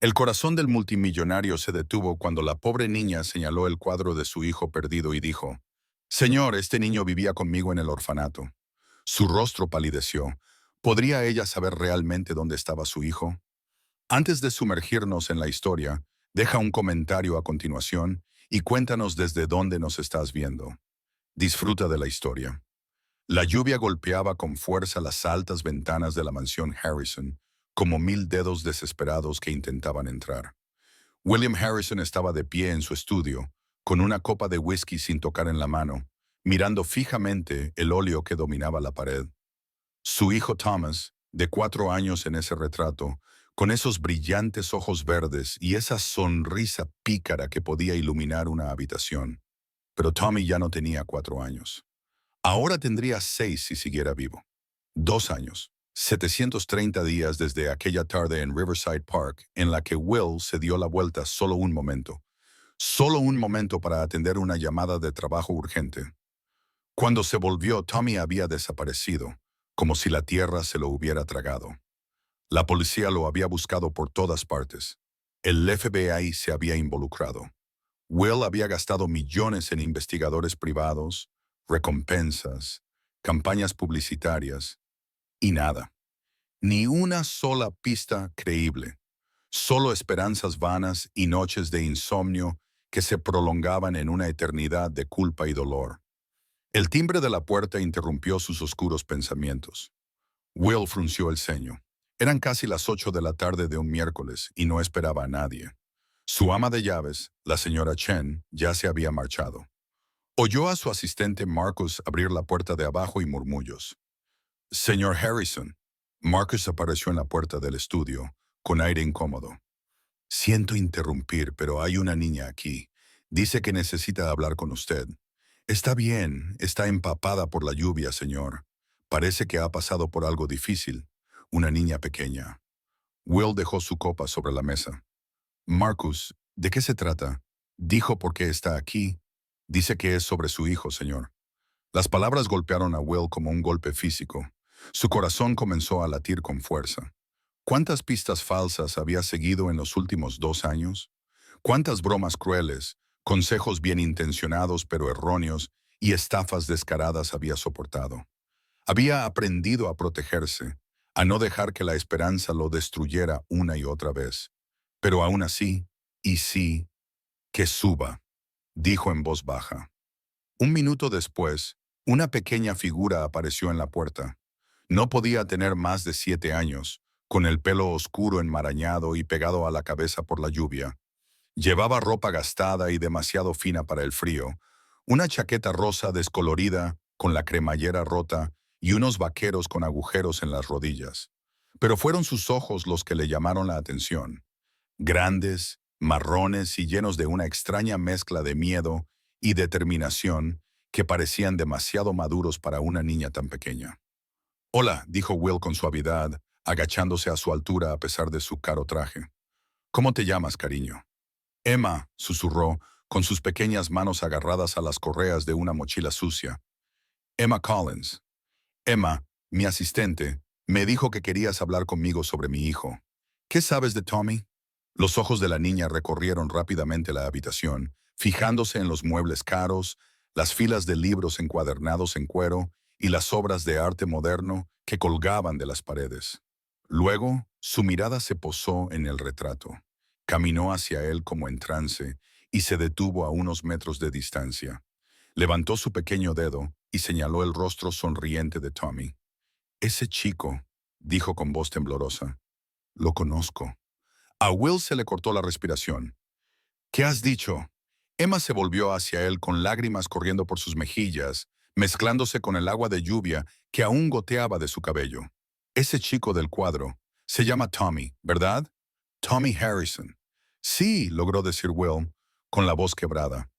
El corazón del multimillonario se detuvo cuando la pobre niña señaló el cuadro de su hijo perdido y dijo, «Señor, este niño vivía conmigo en el orfanato». Su rostro palideció. ¿Podría ella saber realmente dónde estaba su hijo? Antes de sumergirnos en la historia, deja un comentario a continuación y cuéntanos desde dónde nos estás viendo. Disfruta de la historia. La lluvia golpeaba con fuerza las altas ventanas de la mansión Harrison, como mil dedos desesperados que intentaban entrar. William Harrison estaba de pie en su estudio, con una copa de whisky sin tocar en la mano, mirando fijamente el óleo que dominaba la pared. Su hijo Thomas, de 4 años en ese retrato, con esos brillantes ojos verdes y esa sonrisa pícara que podía iluminar una habitación. Pero Tommy ya no tenía 4 años. Ahora tendría 6 si siguiera vivo. 2 años. 730 días desde aquella tarde en Riverside Park en la que Will se dio la vuelta solo un momento. Solo un momento para atender una llamada de trabajo urgente. Cuando se volvió, Tommy había desaparecido, como si la tierra se lo hubiera tragado. La policía lo había buscado por todas partes. El FBI se había involucrado. Will había gastado millones en investigadores privados, recompensas, campañas publicitarias y nada. Ni una sola pista creíble. Solo esperanzas vanas y noches de insomnio que se prolongaban en una eternidad de culpa y dolor. El timbre de la puerta interrumpió sus oscuros pensamientos. Will frunció el ceño. Eran casi las 8 de la tarde de un miércoles y no esperaba a nadie. Su ama de llaves, la señora Chen, ya se había marchado. Oyó a su asistente Marcus abrir la puerta de abajo y murmullos. «Señor Harrison». Marcus apareció en la puerta del estudio, con aire incómodo. «Siento interrumpir, pero hay una niña aquí. Dice que necesita hablar con usted». «Está bien, está empapada por la lluvia, señor. Parece que ha pasado por algo difícil. Una niña pequeña». Will dejó su copa sobre la mesa. «Marcus, ¿de qué se trata?» «Dijo por qué está aquí. Dice que es sobre su hijo, señor». Las palabras golpearon a Will como un golpe físico. Su corazón comenzó a latir con fuerza. ¿Cuántas pistas falsas había seguido en los últimos 2 años? ¿Cuántas bromas crueles, consejos bien intencionados pero erróneos y estafas descaradas había soportado? Había aprendido a protegerse, a no dejar que la esperanza lo destruyera una y otra vez. Pero aún así, y sí, que suba, dijo en voz baja. Un minuto después, una pequeña figura apareció en la puerta. No podía tener más de 7 años, con el pelo oscuro enmarañado y pegado a la cabeza por la lluvia. Llevaba ropa gastada y demasiado fina para el frío, una chaqueta rosa descolorida con la cremallera rota y unos vaqueros con agujeros en las rodillas. Pero fueron sus ojos los que le llamaron la atención. Grandes, marrones y llenos de una extraña mezcla de miedo y determinación que parecían demasiado maduros para una niña tan pequeña. «Hola», dijo Will con suavidad, agachándose a su altura a pesar de su caro traje. «¿Cómo te llamas, cariño?» «Emma», susurró, con sus pequeñas manos agarradas a las correas de una mochila sucia. «Emma Collins». «Emma, mi asistente, me dijo que querías hablar conmigo sobre mi hijo. ¿Qué sabes de Tommy?» Los ojos de la niña recorrieron rápidamente la habitación, fijándose en los muebles caros, las filas de libros encuadernados en cuero y las obras de arte moderno que colgaban de las paredes. Luego, su mirada se posó en el retrato. Caminó hacia él como en trance y se detuvo a unos metros de distancia. Levantó su pequeño dedo y señaló el rostro sonriente de Tommy. «Ese chico», dijo con voz temblorosa, «lo conozco». A Will se le cortó la respiración. «¿Qué has dicho?» Emma se volvió hacia él con lágrimas corriendo por sus mejillas, mezclándose con el agua de lluvia que aún goteaba de su cabello. «Ese chico del cuadro se llama Tommy, ¿verdad? Tommy Harrison». «Sí», logró decir Will, con la voz quebrada.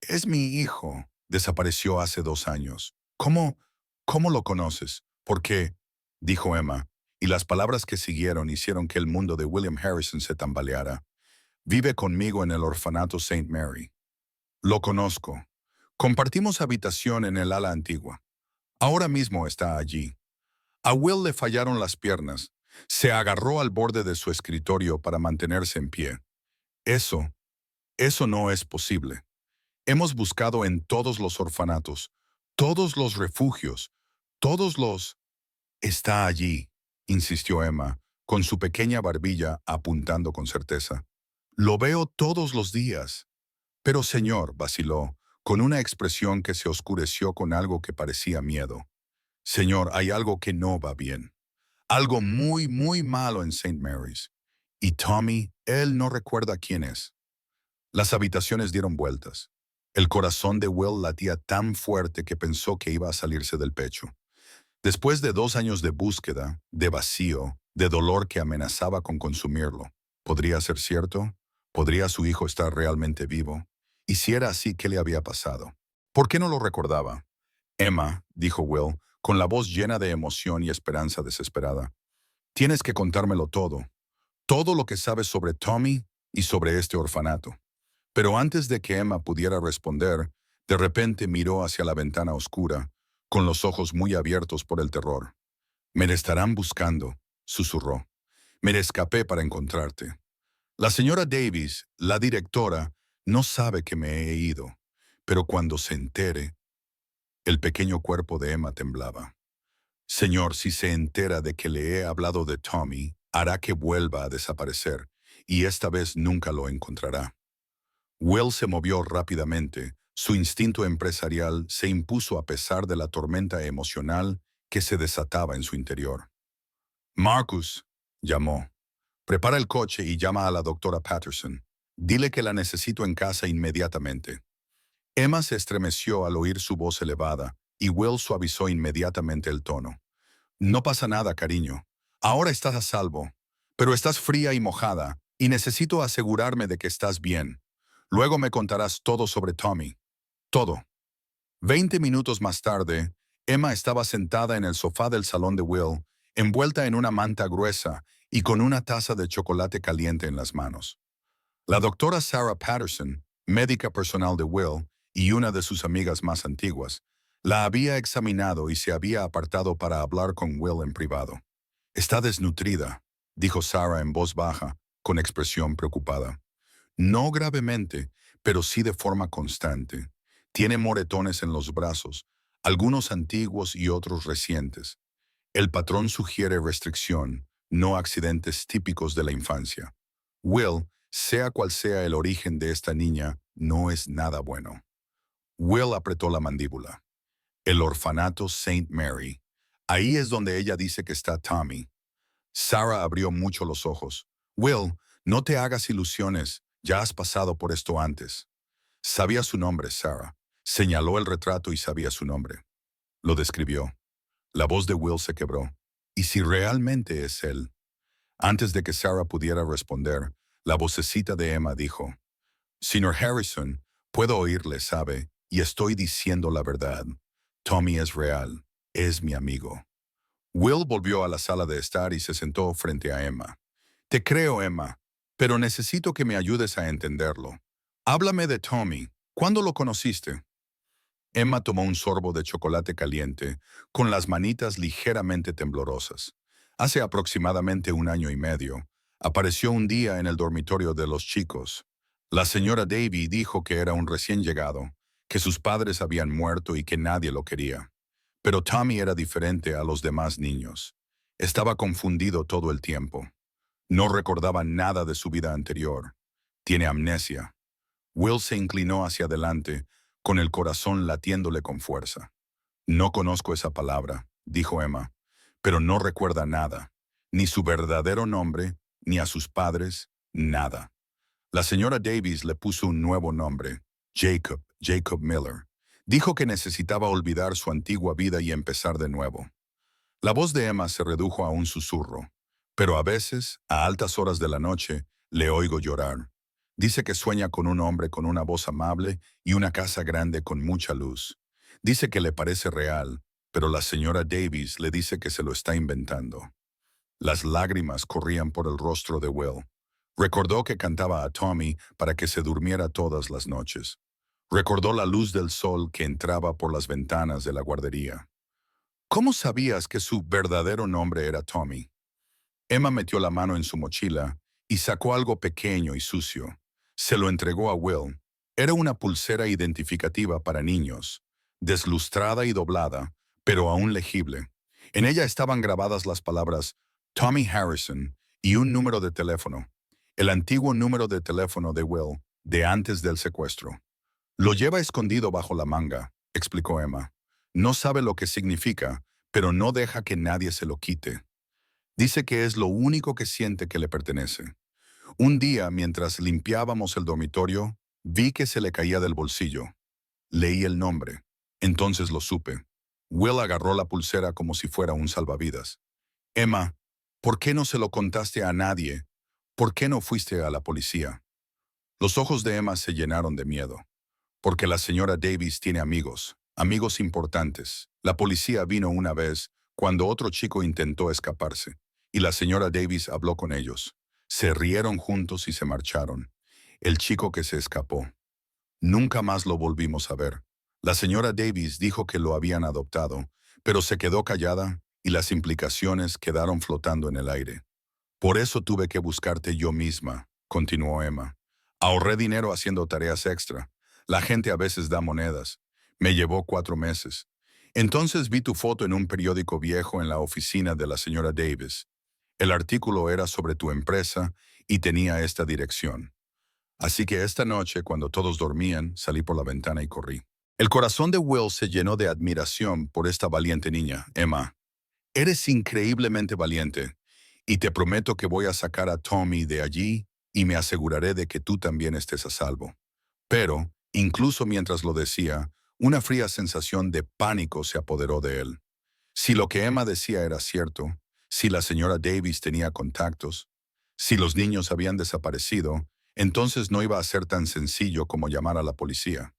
«Es mi hijo. Desapareció hace 2 años. ¿Cómo lo conoces?» «¿Por qué?», dijo Emma, y las palabras que siguieron hicieron que el mundo de William Harrison se tambaleara. «Vive conmigo en el orfanato Saint Mary». «Lo conozco. Compartimos habitación en el ala antigua. Ahora mismo está allí». A Will le fallaron las piernas. Se agarró al borde de su escritorio para mantenerse en pie. Eso, eso no es posible. Hemos buscado en todos los orfanatos, todos los refugios, todos los... Está allí, insistió Emma, con su pequeña barbilla apuntando con certeza. Lo veo todos los días. Pero señor, vaciló, con una expresión que se oscureció con algo que parecía miedo. Señor, hay algo que no va bien. Algo muy, muy malo en St. Mary's. Y Tommy, él no recuerda quién es. Las habitaciones dieron vueltas. El corazón de Will latía tan fuerte que pensó que iba a salirse del pecho. Después de 2 años de búsqueda, de vacío, de dolor que amenazaba con consumirlo, ¿podría ser cierto? ¿Podría su hijo estar realmente vivo? Y si era así, ¿qué le había pasado? ¿Por qué no lo recordaba? Emma, dijo Will, con la voz llena de emoción y esperanza desesperada, tienes que contármelo todo, todo lo que sabes sobre Tommy y sobre este orfanato. Pero antes de que Emma pudiera responder, de repente miró hacia la ventana oscura, con los ojos muy abiertos por el terror. Me estarán buscando, susurró. Me escapé para encontrarte. La señora Davis, la directora, no sabe que me he ido, pero cuando se entere, el pequeño cuerpo de Emma temblaba. Señor, si se entera de que le he hablado de Tommy, hará que vuelva a desaparecer, y esta vez nunca lo encontrará. Will se movió rápidamente. Su instinto empresarial se impuso a pesar de la tormenta emocional que se desataba en su interior. Marcus, llamó. Prepara el coche y llama a la doctora Patterson. Dile que la necesito en casa inmediatamente. Emma se estremeció al oír su voz elevada, y Will suavizó inmediatamente el tono. No pasa nada, cariño. Ahora estás a salvo. Pero estás fría y mojada, y necesito asegurarme de que estás bien. Luego me contarás todo sobre Tommy. Todo. 20 minutos más tarde, Emma estaba sentada en el sofá del salón de Will, envuelta en una manta gruesa y con una taza de chocolate caliente en las manos. La doctora Sarah Patterson, médica personal de Will y una de sus amigas más antiguas, la había examinado y se había apartado para hablar con Will en privado. Está desnutrida, dijo Sarah en voz baja, con expresión preocupada. No gravemente, pero sí de forma constante. Tiene moretones en los brazos, algunos antiguos y otros recientes. El patrón sugiere restricción, no accidentes típicos de la infancia. Will, sea cual sea el origen de esta niña, no es nada bueno. Will apretó la mandíbula. El orfanato St. Mary. Ahí es donde ella dice que está Tommy. Sarah abrió mucho los ojos. Will, no te hagas ilusiones, ya has pasado por esto antes. Sabía su nombre, Sarah. Señaló el retrato y sabía su nombre. Lo describió. La voz de Will se quebró. ¿Y si realmente es él? Antes de que Sarah pudiera responder, la vocecita de Emma dijo, Señor Harrison, puedo oírle, sabe, y estoy diciendo la verdad. Tommy es real, es mi amigo. Will volvió a la sala de estar y se sentó frente a Emma. Te creo, Emma, pero necesito que me ayudes a entenderlo. Háblame de Tommy. ¿Cuándo lo conociste? Emma tomó un sorbo de chocolate caliente, con las manitas ligeramente temblorosas. Hace aproximadamente 1 año y medio, apareció un día en el dormitorio de los chicos. La señora Davy dijo que era un recién llegado, que sus padres habían muerto y que nadie lo quería. Pero Tommy era diferente a los demás niños. Estaba confundido todo el tiempo. No recordaba nada de su vida anterior. Tiene amnesia. Will se inclinó hacia adelante, con el corazón latiéndole con fuerza. No conozco esa palabra, dijo Emma, pero no recuerda nada, ni su verdadero nombre, ni a sus padres, nada. La señora Davis le puso un nuevo nombre, Jacob Miller. Dijo que necesitaba olvidar su antigua vida y empezar de nuevo. La voz de Emma se redujo a un susurro, pero a veces, a altas horas de la noche, le oigo llorar. Dice que sueña con un hombre con una voz amable y una casa grande con mucha luz. Dice que le parece real, pero la señora Davis le dice que se lo está inventando. Las lágrimas corrían por el rostro de Will. Recordó que cantaba a Tommy para que se durmiera todas las noches. Recordó la luz del sol que entraba por las ventanas de la guardería. ¿Cómo sabías que su verdadero nombre era Tommy? Emma metió la mano en su mochila y sacó algo pequeño y sucio. Se lo entregó a Will. Era una pulsera identificativa para niños, deslustrada y doblada, pero aún legible. En ella estaban grabadas las palabras Tommy Harrison y un número de teléfono, el antiguo número de teléfono de Will, de antes del secuestro. Lo lleva escondido bajo la manga, explicó Emma. No sabe lo que significa, pero no deja que nadie se lo quite. Dice que es lo único que siente que le pertenece. Un día, mientras limpiábamos el dormitorio, vi que se le caía del bolsillo. Leí el nombre. Entonces lo supe. Will agarró la pulsera como si fuera un salvavidas. Emma, ¿por qué no se lo contaste a nadie? ¿Por qué no fuiste a la policía? Los ojos de Emma se llenaron de miedo. Porque la señora Davis tiene amigos, amigos importantes. La policía vino una vez cuando otro chico intentó escaparse, y la señora Davis habló con ellos. Se rieron juntos y se marcharon. El chico que se escapó. Nunca más lo volvimos a ver. La señora Davis dijo que lo habían adoptado, pero se quedó callada y las implicaciones quedaron flotando en el aire. Por eso tuve que buscarte yo misma, continuó Emma. Ahorré dinero haciendo tareas extra. La gente a veces da monedas. Me llevó 4 meses. Entonces vi tu foto en un periódico viejo en la oficina de la señora Davis. El artículo era sobre tu empresa y tenía esta dirección. Así que esta noche, cuando todos dormían, salí por la ventana y corrí. El corazón de Will se llenó de admiración por esta valiente niña, Emma. Eres increíblemente valiente, y te prometo que voy a sacar a Tommy de allí y me aseguraré de que tú también estés a salvo. Pero, incluso mientras lo decía, una fría sensación de pánico se apoderó de él. Si lo que Emma decía era cierto, si la señora Davis tenía contactos, si los niños habían desaparecido, entonces no iba a ser tan sencillo como llamar a la policía.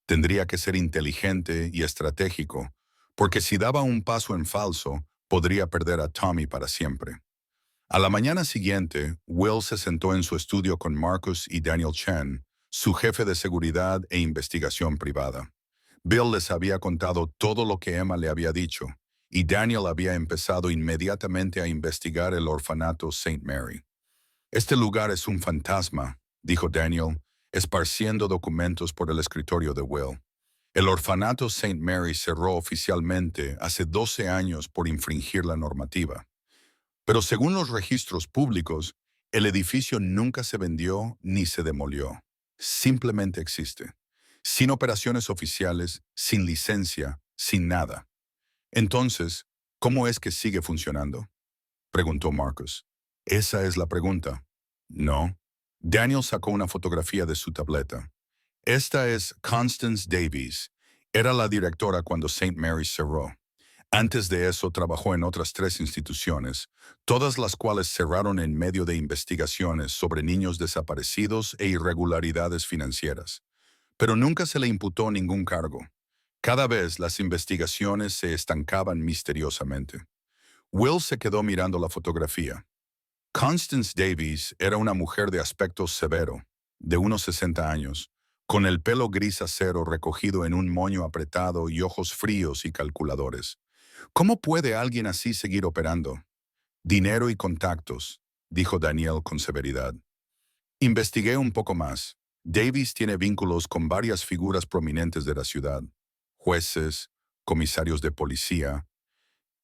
Tendría que ser inteligente y estratégico, porque si daba un paso en falso, podría perder a Tommy para siempre. A la mañana siguiente, Will se sentó en su estudio con Marcus y Daniel Chen, su jefe de seguridad e investigación privada. Bill les había contado todo lo que Emma le había dicho, y Daniel había empezado inmediatamente a investigar el orfanato St. Mary. Este lugar es un fantasma, dijo Daniel, esparciendo documentos por el escritorio de Will. El orfanato St. Mary cerró oficialmente hace 12 años por infringir la normativa. Pero según los registros públicos, el edificio nunca se vendió ni se demolió. Simplemente existe. Sin operaciones oficiales, sin licencia, sin nada. Entonces, ¿cómo es que sigue funcionando? Preguntó Marcus. Esa es la pregunta. No. Daniel sacó una fotografía de su tableta. Esta es Constance Davies. Era la directora cuando St. Mary's cerró. Antes de eso trabajó en otras 3 instituciones, todas las cuales cerraron en medio de investigaciones sobre niños desaparecidos e irregularidades financieras. Pero nunca se le imputó ningún cargo. Cada vez las investigaciones se estancaban misteriosamente. Will se quedó mirando la fotografía. Constance Davies era una mujer de aspecto severo, de unos 60 años, con el pelo gris acero recogido en un moño apretado y ojos fríos y calculadores. ¿Cómo puede alguien así seguir operando? Dinero y contactos, dijo Daniel con severidad. Investigué un poco más. Davies tiene vínculos con varias figuras prominentes de la ciudad. Jueces, comisarios de policía,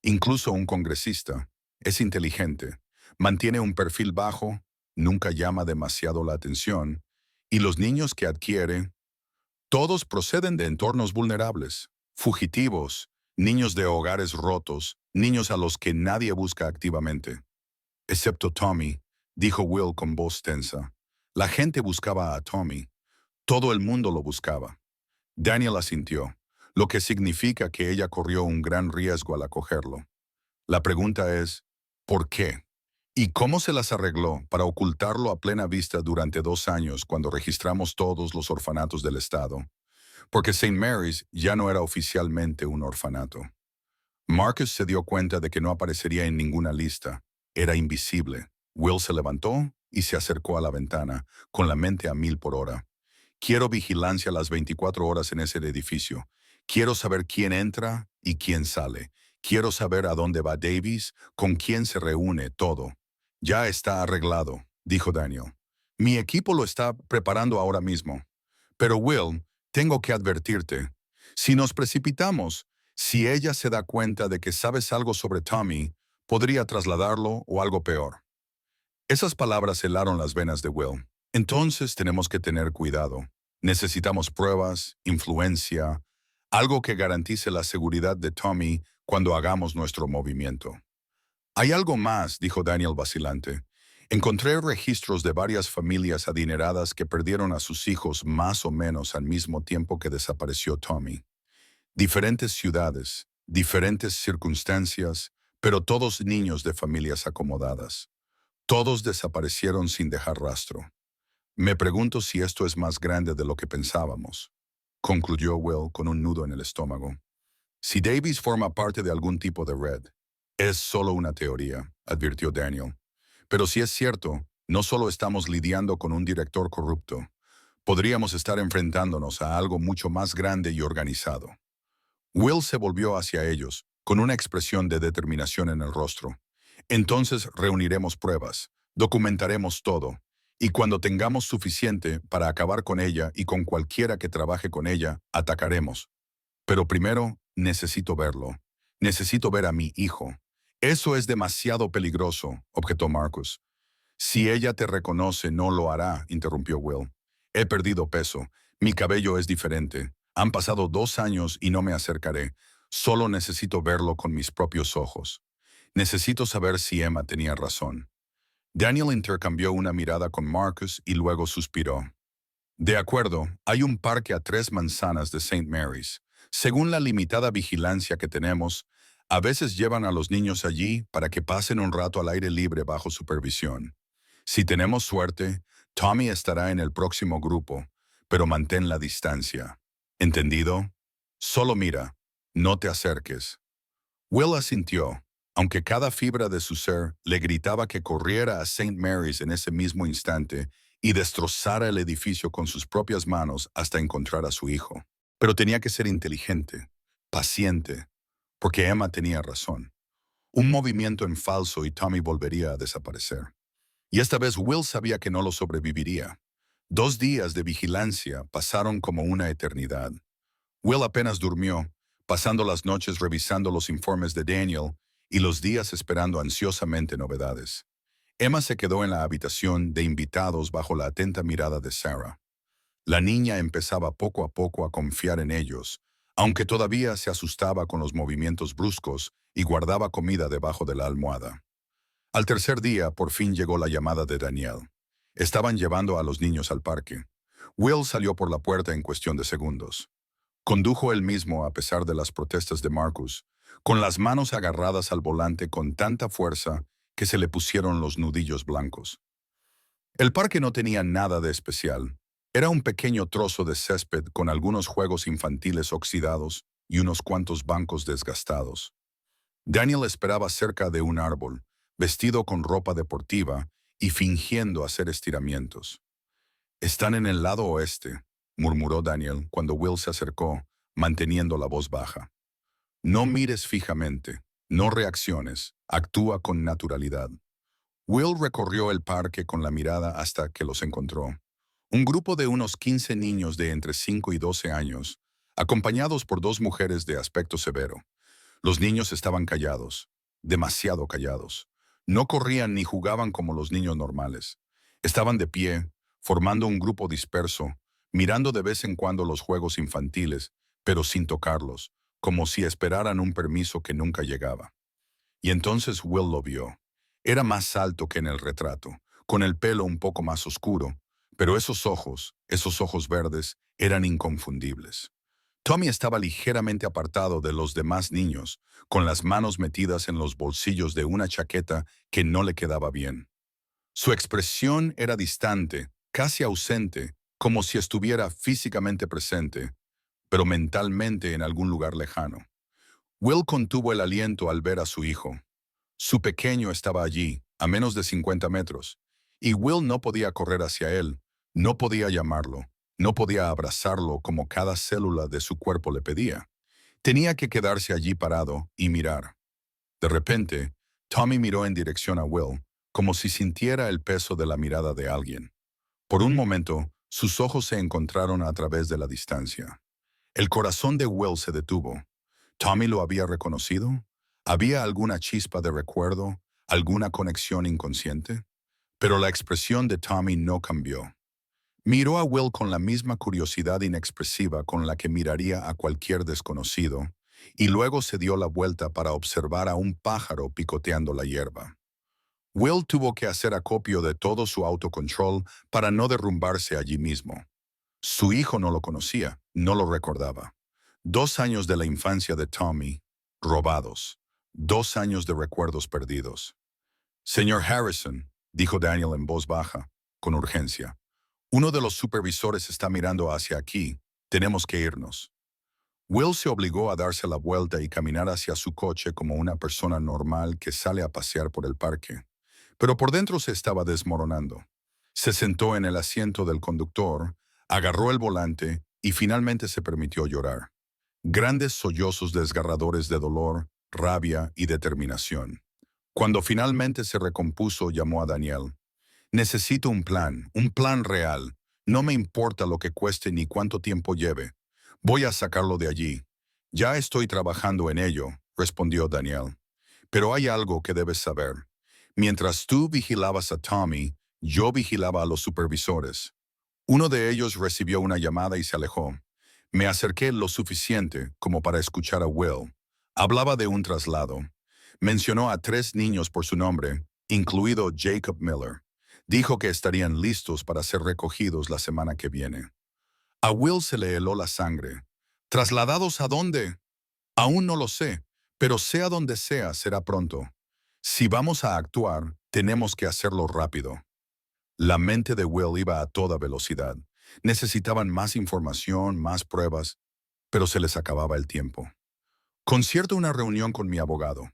incluso un congresista. Es inteligente, mantiene un perfil bajo, nunca llama demasiado la atención, y los niños que adquiere, todos proceden de entornos vulnerables, fugitivos, niños de hogares rotos, niños a los que nadie busca activamente. Excepto Tommy, dijo Will con voz tensa. La gente buscaba a Tommy. Todo el mundo lo buscaba. Daniel asintió, lo que significa que ella corrió un gran riesgo al acogerlo. La pregunta es, ¿por qué? ¿Y cómo se las arregló para ocultarlo a plena vista durante 2 años cuando registramos todos los orfanatos del estado? Porque St. Mary's ya no era oficialmente un orfanato. Marcus se dio cuenta de que no aparecería en ninguna lista. Era invisible. Will se levantó y se acercó a la ventana, con la mente a 1000 por hora. Quiero vigilancia las 24 horas en ese edificio. Quiero saber quién entra y quién sale. Quiero saber a dónde va Davies, con quién se reúne, todo. Ya está arreglado, dijo Daniel. Mi equipo lo está preparando ahora mismo. Pero Will, tengo que advertirte. Si nos precipitamos, si ella se da cuenta de que sabes algo sobre Tommy, podría trasladarlo o algo peor. Esas palabras helaron las venas de Will. Entonces tenemos que tener cuidado. Necesitamos pruebas, influencia, algo que garantice la seguridad de Tommy cuando hagamos nuestro movimiento. Hay algo más, dijo Daniel vacilante. Encontré registros de varias familias adineradas que perdieron a sus hijos más o menos al mismo tiempo que desapareció Tommy. Diferentes ciudades, diferentes circunstancias, pero todos niños de familias acomodadas. Todos desaparecieron sin dejar rastro. Me pregunto si esto es más grande de lo que pensábamos, concluyó Will con un nudo en el estómago. Si Davies forma parte de algún tipo de red, es solo una teoría, advirtió Daniel. Pero si es cierto, no solo estamos lidiando con un director corrupto, podríamos estar enfrentándonos a algo mucho más grande y organizado. Will se volvió hacia ellos, con una expresión de determinación en el rostro. Entonces reuniremos pruebas, documentaremos todo, y cuando tengamos suficiente para acabar con ella y con cualquiera que trabaje con ella, atacaremos. Pero primero, necesito verlo. Necesito ver a mi hijo. Eso es demasiado peligroso, objetó Marcus. Si ella te reconoce, no lo hará, interrumpió Will. He perdido peso. Mi cabello es diferente. Han pasado 2 años y no me acercaré. Solo necesito verlo con mis propios ojos. Necesito saber si Emma tenía razón. Daniel intercambió una mirada con Marcus y luego suspiró. De acuerdo, hay un parque a 3 manzanas de St. Mary's. Según la limitada vigilancia que tenemos, a veces llevan a los niños allí para que pasen un rato al aire libre bajo supervisión. Si tenemos suerte, Tommy estará en el próximo grupo, pero mantén la distancia. ¿Entendido? Solo mira, no te acerques. Will asintió, aunque cada fibra de su ser le gritaba que corriera a St. Mary's en ese mismo instante y destrozara el edificio con sus propias manos hasta encontrar a su hijo. Pero tenía que ser inteligente, paciente, porque Emma tenía razón. Un movimiento en falso y Tommy volvería a desaparecer. Y esta vez Will sabía que no lo sobreviviría. 2 días de vigilancia pasaron como una eternidad. Will apenas durmió, pasando las noches revisando los informes de Daniel y los días esperando ansiosamente novedades. Emma se quedó en la habitación de invitados bajo la atenta mirada de Sarah. La niña empezaba poco a poco a confiar en ellos, aunque todavía se asustaba con los movimientos bruscos y guardaba comida debajo de la almohada. Al tercer día, por fin llegó la llamada de Daniel. Estaban llevando a los niños al parque. Will salió por la puerta en cuestión de segundos. Condujo él mismo a pesar de las protestas de Marcus, con las manos agarradas al volante con tanta fuerza que se le pusieron los nudillos blancos. El parque no tenía nada de especial. Era un pequeño trozo de césped con algunos juegos infantiles oxidados y unos cuantos bancos desgastados. Daniel esperaba cerca de un árbol, vestido con ropa deportiva y fingiendo hacer estiramientos. «Están en el lado oeste», murmuró Daniel cuando Will se acercó, manteniendo la voz baja. «No mires fijamente, no reacciones, actúa con naturalidad». Will recorrió el parque con la mirada hasta que los encontró. Un grupo de unos 15 niños de entre 5 y 12 años, acompañados por 2 mujeres de aspecto severo. Los niños estaban callados, demasiado callados. No corrían ni jugaban como los niños normales. Estaban de pie, formando un grupo disperso, mirando de vez en cuando los juegos infantiles, pero sin tocarlos, como si esperaran un permiso que nunca llegaba. Y entonces Will lo vio. Era más alto que en el retrato, con el pelo un poco más oscuro, pero esos ojos verdes, eran inconfundibles. Tommy estaba ligeramente apartado de los demás niños, con las manos metidas en los bolsillos de una chaqueta que no le quedaba bien. Su expresión era distante, casi ausente, como si estuviera físicamente presente, pero mentalmente en algún lugar lejano. Will contuvo el aliento al ver a su hijo. Su pequeño estaba allí, a menos de 50 metros, y Will no podía correr hacia él, no podía llamarlo, no podía abrazarlo como cada célula de su cuerpo le pedía. Tenía que quedarse allí parado y mirar. De repente, Tommy miró en dirección a Will, como si sintiera el peso de la mirada de alguien. Por un momento, sus ojos se encontraron a través de la distancia. El corazón de Will se detuvo. ¿Tommy lo había reconocido? ¿Había alguna chispa de recuerdo? ¿Alguna conexión inconsciente? Pero la expresión de Tommy no cambió. Miró a Will con la misma curiosidad inexpresiva con la que miraría a cualquier desconocido, y luego se dio la vuelta para observar a un pájaro picoteando la hierba. Will tuvo que hacer acopio de todo su autocontrol para no derrumbarse allí mismo. Su hijo no lo conocía, no lo recordaba. 2 años de la infancia de Tommy, robados. 2 años de recuerdos perdidos. Señor Harrison, dijo Daniel en voz baja, con urgencia. Uno de los supervisores está mirando hacia aquí. Tenemos que irnos. Will se obligó a darse la vuelta y caminar hacia su coche como una persona normal que sale a pasear por el parque. Pero por dentro se estaba desmoronando. Se sentó en el asiento del conductor, agarró el volante y finalmente se permitió llorar. Grandes sollozos desgarradores de dolor, rabia y determinación. Cuando finalmente se recompuso, llamó a Daniel. Necesito un plan real. No me importa lo que cueste ni cuánto tiempo lleve. Voy a sacarlo de allí. Ya estoy trabajando en ello, respondió Daniel. Pero hay algo que debes saber. Mientras tú vigilabas a Tommy, yo vigilaba a los supervisores. Uno de ellos recibió una llamada y se alejó. Me acerqué lo suficiente como para escuchar a Will. Hablaba de un traslado. Mencionó a 3 niños por su nombre, incluido Jacob Miller. Dijo que estarían listos para ser recogidos la semana que viene. A Will se le heló la sangre. ¿Trasladados a dónde? Aún no lo sé, pero sea donde sea, será pronto. Si vamos a actuar, tenemos que hacerlo rápido. La mente de Will iba a toda velocidad. Necesitaban más información, más pruebas, pero se les acababa el tiempo. Concierto una reunión con mi abogado.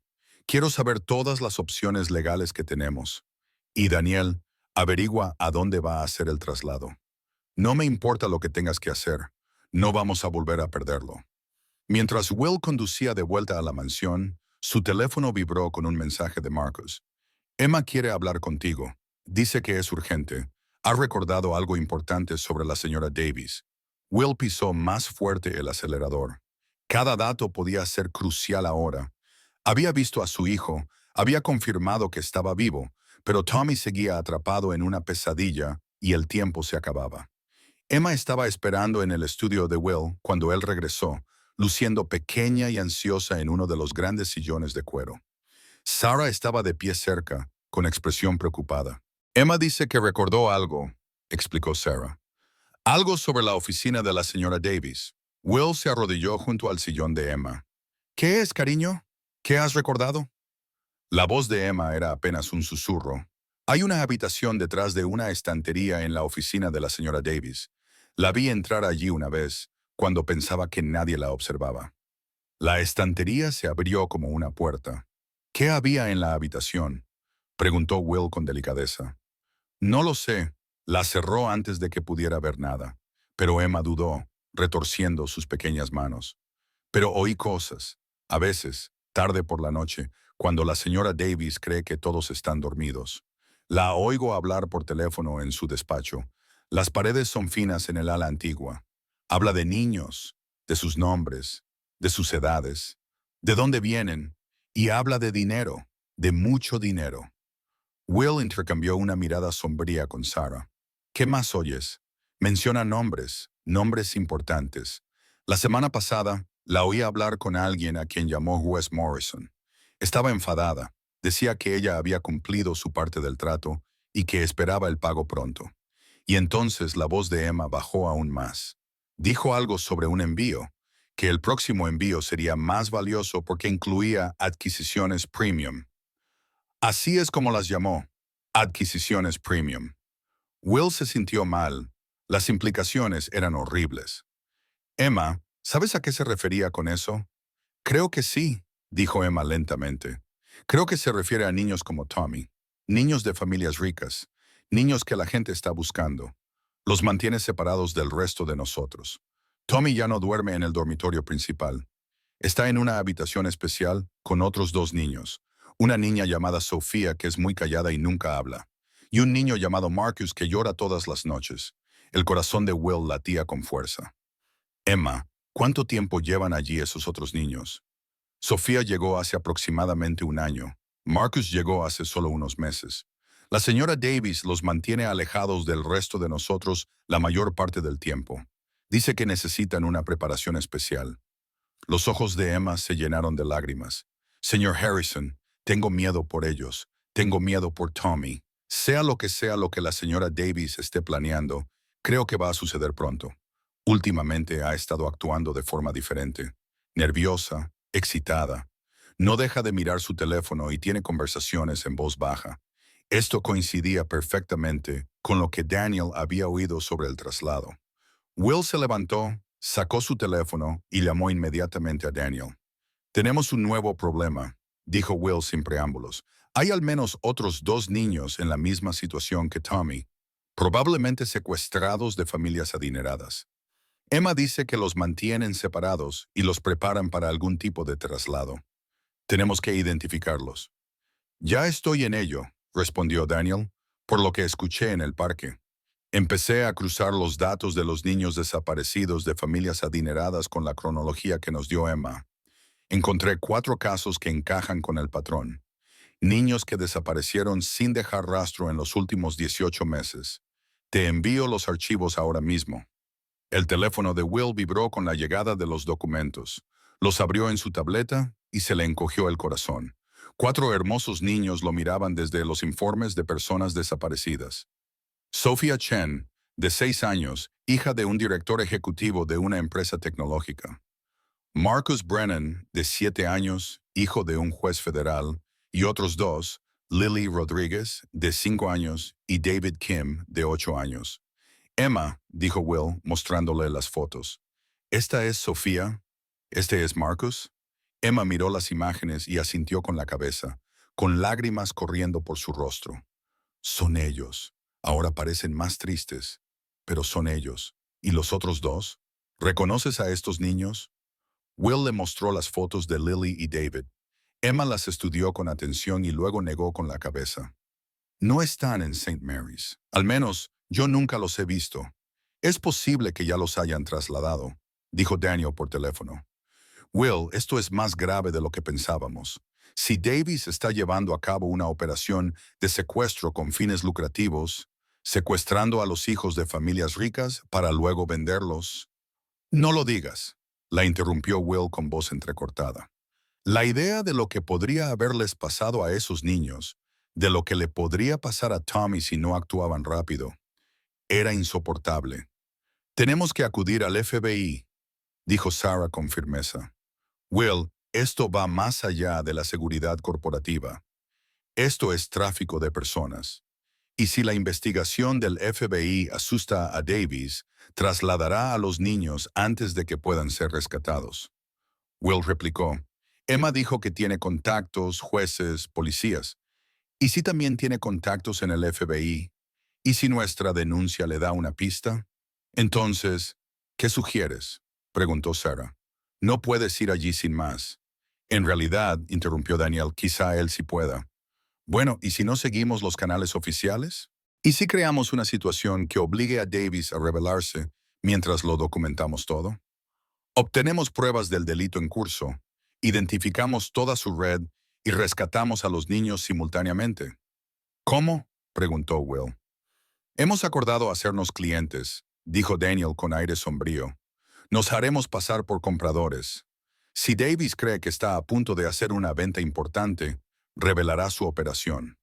Quiero saber todas las opciones legales que tenemos. Y Daniel, averigua a dónde va a hacer el traslado. No me importa lo que tengas que hacer. No vamos a volver a perderlo. Mientras Will conducía de vuelta a la mansión, su teléfono vibró con un mensaje de Marcus. Emma quiere hablar contigo. Dice que es urgente. Ha recordado algo importante sobre la señora Davis. Will pisó más fuerte el acelerador. Cada dato podía ser crucial ahora. Había visto a su hijo, había confirmado que estaba vivo, pero Tommy seguía atrapado en una pesadilla y el tiempo se acababa. Emma estaba esperando en el estudio de Will cuando él regresó, luciendo pequeña y ansiosa en uno de los grandes sillones de cuero. Sarah estaba de pie cerca, con expresión preocupada. Emma dice que recordó algo, explicó Sarah. Algo sobre la oficina de la señora Davis. Will se arrodilló junto al sillón de Emma. ¿Qué es, cariño? ¿Qué has recordado? La voz de Emma era apenas un susurro. Hay una habitación detrás de una estantería en la oficina de la señora Davis. La vi entrar allí una vez, cuando pensaba que nadie la observaba. La estantería se abrió como una puerta. ¿Qué había en la habitación? Preguntó Will con delicadeza. No lo sé. La cerró antes de que pudiera ver nada. Pero Emma dudó, retorciendo sus pequeñas manos. Pero oí cosas. A veces, tarde por la noche, cuando la señora Davis cree que todos están dormidos. La oigo hablar por teléfono en su despacho. Las paredes son finas en el ala antigua. Habla de niños, de sus nombres, de sus edades, de dónde vienen, y habla de dinero, de mucho dinero. Will intercambió una mirada sombría con Sarah. ¿Qué más oyes? Menciona nombres, nombres importantes. La semana pasada, la oí hablar con alguien a quien llamó Wes Morrison. Estaba enfadada. Decía que ella había cumplido su parte del trato y que esperaba el pago pronto. Y entonces la voz de Emma bajó aún más. Dijo algo sobre un envío, que el próximo envío sería más valioso porque incluía adquisiciones premium. Así es como las llamó, adquisiciones premium. Will se sintió mal. Las implicaciones eran horribles. Emma, ¿sabes a qué se refería con eso? Creo que sí, dijo Emma lentamente. Creo que se refiere a niños como Tommy, niños de familias ricas, niños que la gente está buscando. Los mantiene separados del resto de nosotros. Tommy ya no duerme en el dormitorio principal. Está en una habitación especial con otros 2 niños. una niña llamada Sofía que es muy callada y nunca habla, y un niño llamado Marcus que llora todas las noches. El corazón de Will latía con fuerza. Emma, ¿cuánto tiempo llevan allí esos otros niños? Sofía llegó hace aproximadamente un año. Marcus llegó hace solo unos meses. La señora Davis los mantiene alejados del resto de nosotros la mayor parte del tiempo. Dice que necesitan una preparación especial. Los ojos de Emma se llenaron de lágrimas. Señor Harrison, tengo miedo por ellos. Tengo miedo por Tommy. Sea lo que la señora Davis esté planeando, creo que va a suceder pronto. Últimamente ha estado actuando de forma diferente. Nerviosa, excitada. No deja de mirar su teléfono y tiene conversaciones en voz baja. Esto coincidía perfectamente con lo que Daniel había oído sobre el traslado. Will se levantó, sacó su teléfono y llamó inmediatamente a Daniel. Tenemos un nuevo problema, dijo Will sin preámbulos. Hay al menos otros 2 niños en la misma situación que Tommy, probablemente secuestrados de familias adineradas. Emma dice que los mantienen separados y los preparan para algún tipo de traslado. Tenemos que identificarlos. Ya estoy en ello, respondió Daniel, por lo que escuché en el parque. Empecé a cruzar los datos de los niños desaparecidos de familias adineradas con la cronología que nos dio Emma. Encontré 4 casos que encajan con el patrón. Niños que desaparecieron sin dejar rastro en los últimos 18 meses. Te envío los archivos ahora mismo. El teléfono de Will vibró con la llegada de los documentos. Los abrió en su tableta y se le encogió el corazón. 4 hermosos niños lo miraban desde los informes de personas desaparecidas. Sophia Chen, de 6 años, hija de un director ejecutivo de una empresa tecnológica. Marcus Brennan, de 7 años, hijo de un juez federal, y otros 2, Lily Rodríguez, de 5 años, y David Kim, de 8 años. Emma, dijo Will, mostrándole las fotos. ¿Esta es Sofía? ¿Este es Marcus? Emma miró las imágenes y asintió con la cabeza, con lágrimas corriendo por su rostro. Son ellos. Ahora parecen más tristes, pero son ellos. ¿Y los otros 2? ¿Reconoces a estos niños? Will le mostró las fotos de Lily y David. Emma las estudió con atención y luego negó con la cabeza. No están en St. Mary's. Al menos, yo nunca los he visto. Es posible que ya los hayan trasladado, dijo Daniel por teléfono. Will, esto es más grave de lo que pensábamos. Si Davis está llevando a cabo una operación de secuestro con fines lucrativos, secuestrando a los hijos de familias ricas para luego venderlos. No lo digas, la interrumpió Will con voz entrecortada. La idea de lo que podría haberles pasado a esos niños, de lo que le podría pasar a Tommy si no actuaban rápido, era insoportable. Tenemos que acudir al FBI, dijo Sarah con firmeza. Will, esto va más allá de la seguridad corporativa. Esto es tráfico de personas. Y si la investigación del FBI asusta a Davis, trasladará a los niños antes de que puedan ser rescatados. Will replicó. Emma dijo que tiene contactos, jueces, policías. ¿Y si también tiene contactos en el FBI? ¿Y si nuestra denuncia le da una pista? Entonces, ¿qué sugieres? Preguntó Sarah. No puedes ir allí sin más. En realidad, interrumpió Daniel, quizá él sí pueda. Bueno, ¿y si no seguimos los canales oficiales? ¿Y si creamos una situación que obligue a Davis a rebelarse mientras lo documentamos todo? Obtenemos pruebas del delito en curso, identificamos toda su red y rescatamos a los niños simultáneamente. ¿Cómo? Preguntó Will. Hemos acordado hacernos clientes, dijo Daniel con aire sombrío. Nos haremos pasar por compradores. Si Davis cree que está a punto de hacer una venta importante, revelará su operación.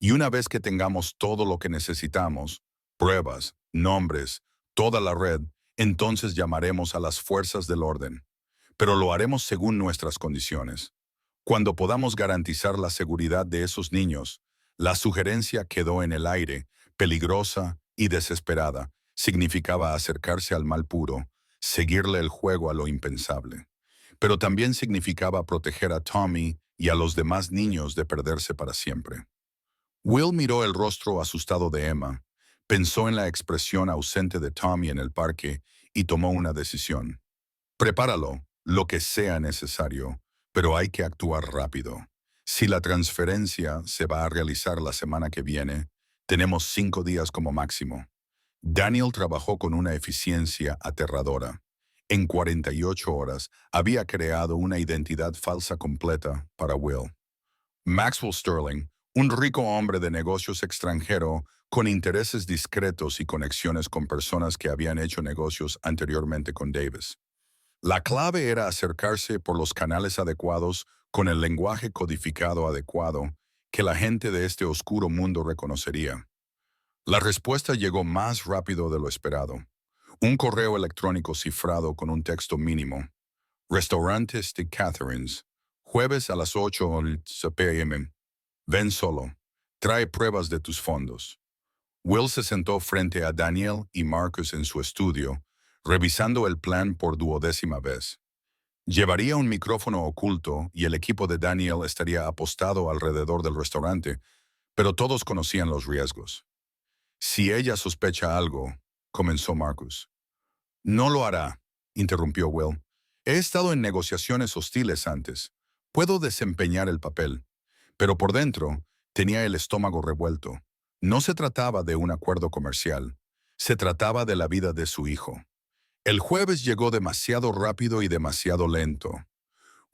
Y una vez que tengamos todo lo que necesitamos, pruebas, nombres, toda la red, entonces llamaremos a las fuerzas del orden. Pero lo haremos según nuestras condiciones. Cuando podamos garantizar la seguridad de esos niños, la sugerencia quedó en el aire, peligrosa y desesperada. Significaba acercarse al mal puro, seguirle el juego a lo impensable. Pero también significaba proteger a Tommy y a los demás niños de perderse para siempre. Will miró el rostro asustado de Emma, pensó en la expresión ausente de Tommy en el parque y tomó una decisión. Prepáralo, lo que sea necesario, pero hay que actuar rápido. Si la transferencia se va a realizar la semana que viene, tenemos 5 días como máximo. Daniel trabajó con una eficiencia aterradora. En 48 horas había creado una identidad falsa completa para Will. Maxwell Sterling, un rico hombre de negocios extranjero con intereses discretos y conexiones con personas que habían hecho negocios anteriormente con Davis. La clave era acercarse por los canales adecuados con el lenguaje codificado adecuado que la gente de este oscuro mundo reconocería. La respuesta llegó más rápido de lo esperado. Un correo electrónico cifrado con un texto mínimo. Restaurantes de Catherine's. Jueves a las 8 p.m. Ven solo. Trae pruebas de tus fondos. Will se sentó frente a Daniel y Marcus en su estudio, revisando el plan por 12ª vez. Llevaría un micrófono oculto y el equipo de Daniel estaría apostado alrededor del restaurante, pero todos conocían los riesgos. Si ella sospecha algo, comenzó Marcus. No lo hará, interrumpió Will. He estado en negociaciones hostiles antes. Puedo desempeñar el papel. Pero por dentro, tenía el estómago revuelto. No se trataba de un acuerdo comercial. Se trataba de la vida de su hijo. El jueves llegó demasiado rápido y demasiado lento.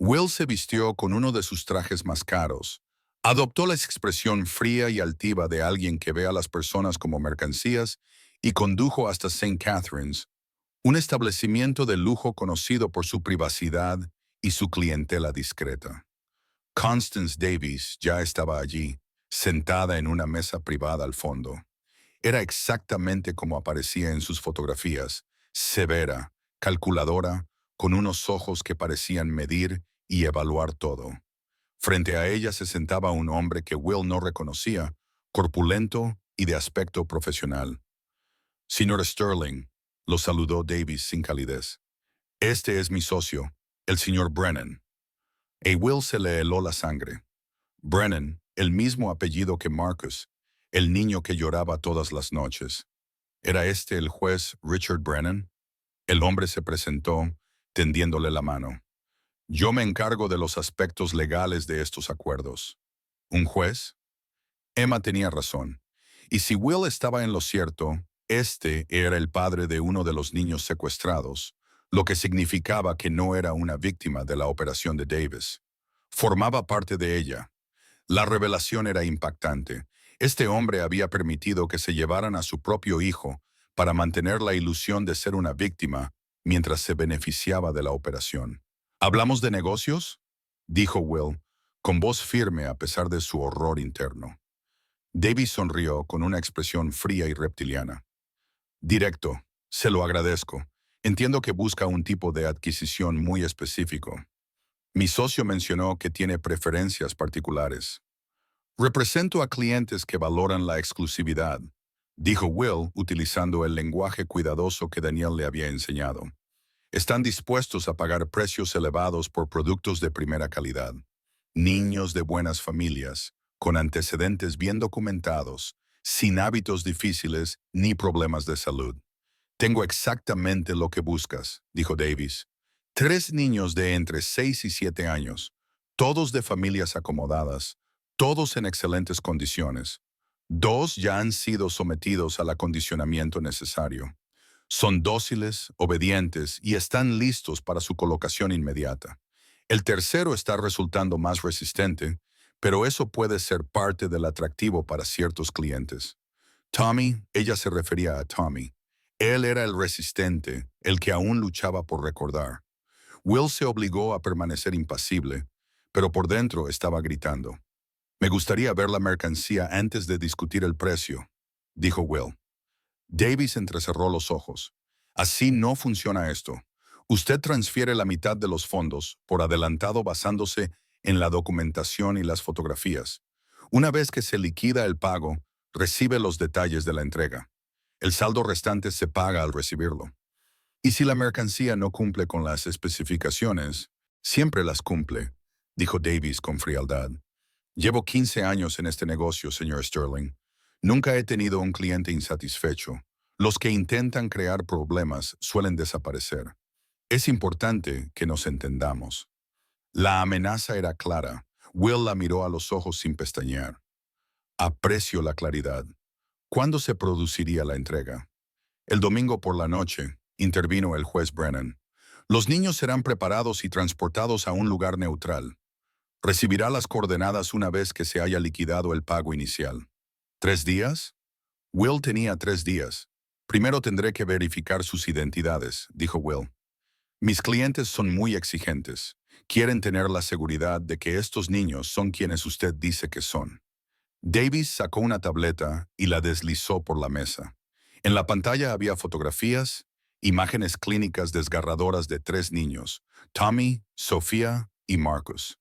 Will se vistió con uno de sus trajes más caros. Adoptó la expresión fría y altiva de alguien que ve a las personas como mercancías y condujo hasta St. Catherine's, un establecimiento de lujo conocido por su privacidad y su clientela discreta. Constance Davis ya estaba allí, sentada en una mesa privada al fondo. Era exactamente como aparecía en sus fotografías, severa, calculadora, con unos ojos que parecían medir y evaluar todo. Frente a ella se sentaba un hombre que Will no reconocía, corpulento y de aspecto profesional. Señor Sterling, lo saludó Davis sin calidez. Este es mi socio, el señor Brennan. A Will se le heló la sangre. Brennan, el mismo apellido que Marcus, el niño que lloraba todas las noches. ¿Era este el juez Richard Brennan? El hombre se presentó, tendiéndole la mano. Yo me encargo de los aspectos legales de estos acuerdos. ¿Un juez? Emma tenía razón. Y si Will estaba en lo cierto, este era el padre de uno de los niños secuestrados, lo que significaba que no era una víctima de la operación de Davis. Formaba parte de ella. La revelación era impactante. Este hombre había permitido que se llevaran a su propio hijo para mantener la ilusión de ser una víctima mientras se beneficiaba de la operación. ¿Hablamos de negocios?, dijo Will, con voz firme a pesar de su horror interno. Davis sonrió con una expresión fría y reptiliana. Directo, se lo agradezco. Entiendo que busca un tipo de adquisición muy específico. Mi socio mencionó que tiene preferencias particulares. Represento a clientes que valoran la exclusividad, dijo Will utilizando el lenguaje cuidadoso que Daniel le había enseñado. Están dispuestos a pagar precios elevados por productos de primera calidad. Niños de buenas familias, con antecedentes bien documentados, sin hábitos difíciles ni problemas de salud. Tengo exactamente lo que buscas, dijo Davis. 3 niños de entre 6 y 7 años, todos de familias acomodadas, todos en excelentes condiciones. 2 ya han sido sometidos al acondicionamiento necesario. Son dóciles, obedientes y están listos para su colocación inmediata. El tercero está resultando más resistente, pero eso puede ser parte del atractivo para ciertos clientes. Tommy, ella se refería a Tommy. Él era el resistente, el que aún luchaba por recordar. Will se obligó a permanecer impasible, pero por dentro estaba gritando. Me gustaría ver la mercancía antes de discutir el precio, dijo Will. Davis entrecerró los ojos. Así no funciona esto. Usted transfiere la mitad de los fondos, por adelantado basándose en la documentación y las fotografías. Una vez que se liquida el pago, recibe los detalles de la entrega. El saldo restante se paga al recibirlo. Y si la mercancía no cumple con las especificaciones, siempre las cumple, dijo Davis con frialdad. Llevo 15 años en este negocio, señor Sterling. Nunca he tenido un cliente insatisfecho. Los que intentan crear problemas suelen desaparecer. Es importante que nos entendamos. La amenaza era clara. Will la miró a los ojos sin pestañear. Aprecio la claridad. ¿Cuándo se produciría la entrega? El domingo por la noche, intervino el juez Brennan. Los niños serán preparados y transportados a un lugar neutral. Recibirá las coordenadas una vez que se haya liquidado el pago inicial. ¿3 días? Will tenía 3 días. Primero tendré que verificar sus identidades, dijo Will. Mis clientes son muy exigentes. Quieren tener la seguridad de que estos niños son quienes usted dice que son. Davis sacó una tableta y la deslizó por la mesa. En la pantalla había fotografías, imágenes clínicas desgarradoras de 3 niños, Tommy, Sofía y Marcus.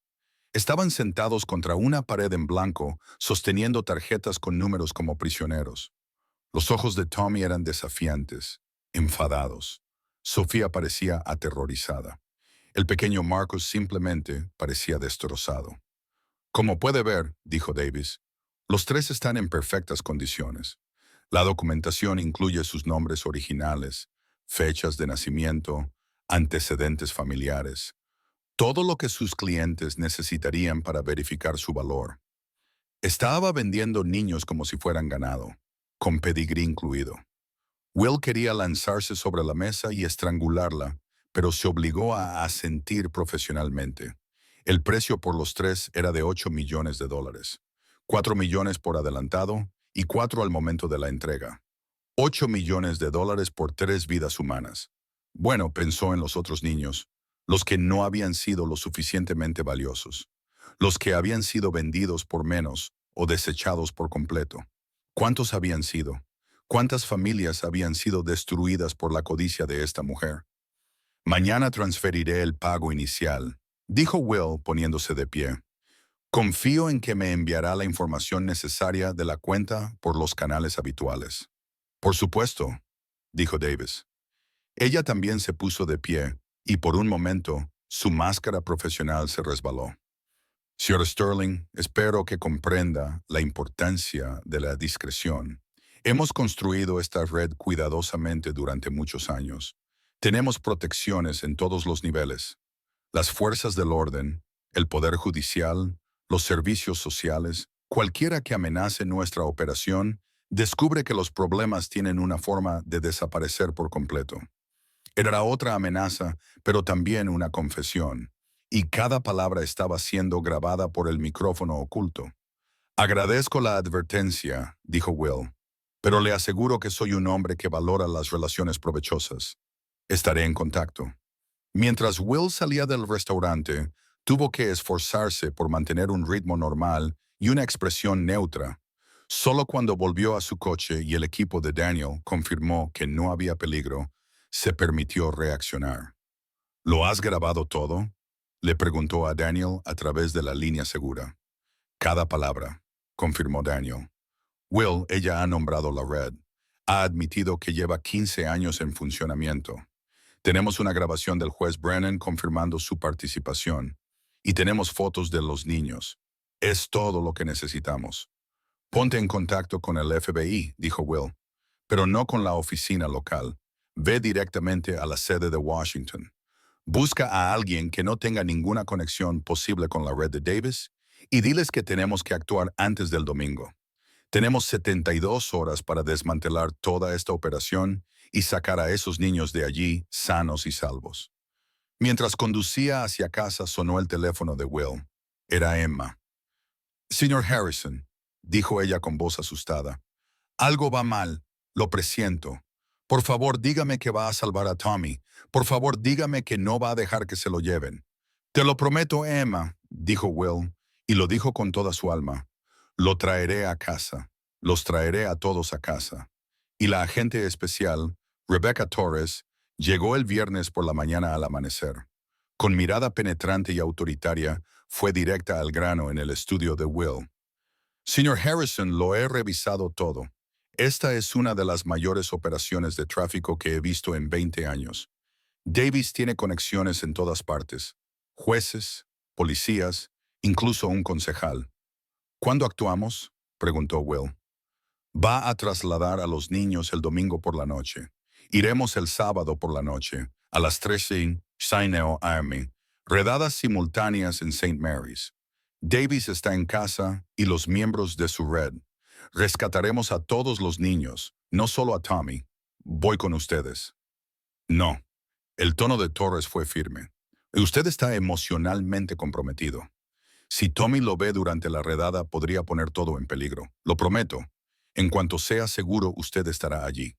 Estaban sentados contra una pared en blanco, sosteniendo tarjetas con números como prisioneros. Los ojos de Tommy eran desafiantes, enfadados. Sofía parecía aterrorizada. El pequeño Marcus simplemente parecía destrozado. Como puede ver, dijo Davis, los 3 están en perfectas condiciones. La documentación incluye sus nombres originales, fechas de nacimiento, antecedentes familiares, todo lo que sus clientes necesitarían para verificar su valor. Estaba vendiendo niños como si fueran ganado, con pedigrí incluido. Will quería lanzarse sobre la mesa y estrangularla, pero se obligó a asentir profesionalmente. El precio por los 3 era de $8 millones. 4 millones por adelantado y 4 al momento de la entrega. $8 millones por 3 vidas humanas. Bueno, pensó en los otros niños, los que no habían sido lo suficientemente valiosos, los que habían sido vendidos por menos o desechados por completo. ¿Cuántos habían sido? ¿Cuántas familias habían sido destruidas por la codicia de esta mujer? Mañana transferiré el pago inicial, dijo Will poniéndose de pie. Confío en que me enviará la información necesaria de la cuenta por los canales habituales. Por supuesto, dijo Davis. Ella también se puso de pie y por un momento su máscara profesional se resbaló. Sr. Sterling, espero que comprenda la importancia de la discreción. Hemos construido esta red cuidadosamente durante muchos años. Tenemos protecciones en todos los niveles. Las fuerzas del orden, el poder judicial, los servicios sociales, cualquiera que amenace nuestra operación, descubre que los problemas tienen una forma de desaparecer por completo. Era otra amenaza, pero también una confesión, y cada palabra estaba siendo grabada por el micrófono oculto. Agradezco la advertencia, dijo Will, pero le aseguro que soy un hombre que valora las relaciones provechosas. Estaré en contacto. Mientras Will salía del restaurante, tuvo que esforzarse por mantener un ritmo normal y una expresión neutra. Solo cuando volvió a su coche y el equipo de Daniel confirmó que no había peligro, se permitió reaccionar. ¿Lo has grabado todo?, le preguntó a Daniel a través de la línea segura. Cada palabra, confirmó Daniel. Will, ella ha nombrado la red. Ha admitido que lleva 15 años en funcionamiento. Tenemos una grabación del juez Brennan confirmando su participación. Y tenemos fotos de los niños. Es todo lo que necesitamos. Ponte en contacto con el FBI, dijo Will, pero no con la oficina local. Ve directamente a la sede de Washington. Busca a alguien que no tenga ninguna conexión posible con la red de Davis y diles que tenemos que actuar antes del domingo. Tenemos 72 horas para desmantelar toda esta operación y sacar a esos niños de allí sanos y salvos. Mientras conducía hacia casa sonó el teléfono de Will. Era Emma. Señor Harrison, dijo ella con voz asustada. Algo va mal, lo presiento. Por favor, dígame que va a salvar a Tommy. Por favor, dígame que no va a dejar que se lo lleven. Te lo prometo, Emma, dijo Will, y lo dijo con toda su alma. Lo traeré a casa. Los traeré a todos a casa. Y la agente especial, Rebecca Torres, llegó el viernes por la mañana al amanecer. Con mirada penetrante y autoritaria, fue directa al grano en el estudio de Will. Señor Harrison, lo he revisado todo. Esta es una de las mayores operaciones de tráfico que he visto en 20 años. Davis tiene conexiones en todas partes. Jueces, policías, incluso un concejal. ¿Cuándo actuamos?, preguntó Will. Va a trasladar a los niños el domingo por la noche. Iremos el sábado por la noche, a las 13 en Shiloh Army, redadas simultáneas en St. Mary's. Davis está en casa y los miembros de su red. Rescataremos a todos los niños, no solo a Tommy. Voy con ustedes. No. El tono de Torres fue firme. Usted está emocionalmente comprometido. Si Tommy lo ve durante la redada, podría poner todo en peligro. Lo prometo. En cuanto sea seguro, usted estará allí.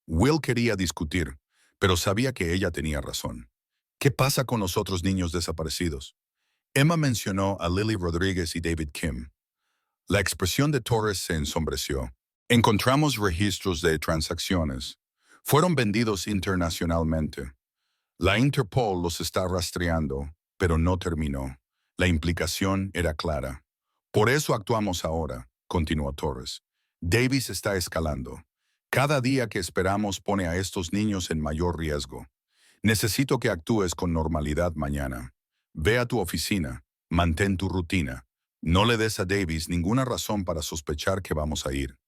Will quería discutir, pero sabía que ella tenía razón. ¿Qué pasa con los otros niños desaparecidos? Emma mencionó a Lily Rodríguez y David Kim. La expresión de Torres se ensombreció. Encontramos registros de transacciones. Fueron vendidos internacionalmente. La Interpol los está rastreando, pero no terminó. La implicación era clara. Por eso actuamos ahora, continuó Torres. Davis está escalando. Cada día que esperamos pone a estos niños en mayor riesgo. Necesito que actúes con normalidad mañana. Ve a tu oficina, mantén tu rutina. No le des a Davis ninguna razón para sospechar que vamos a ir.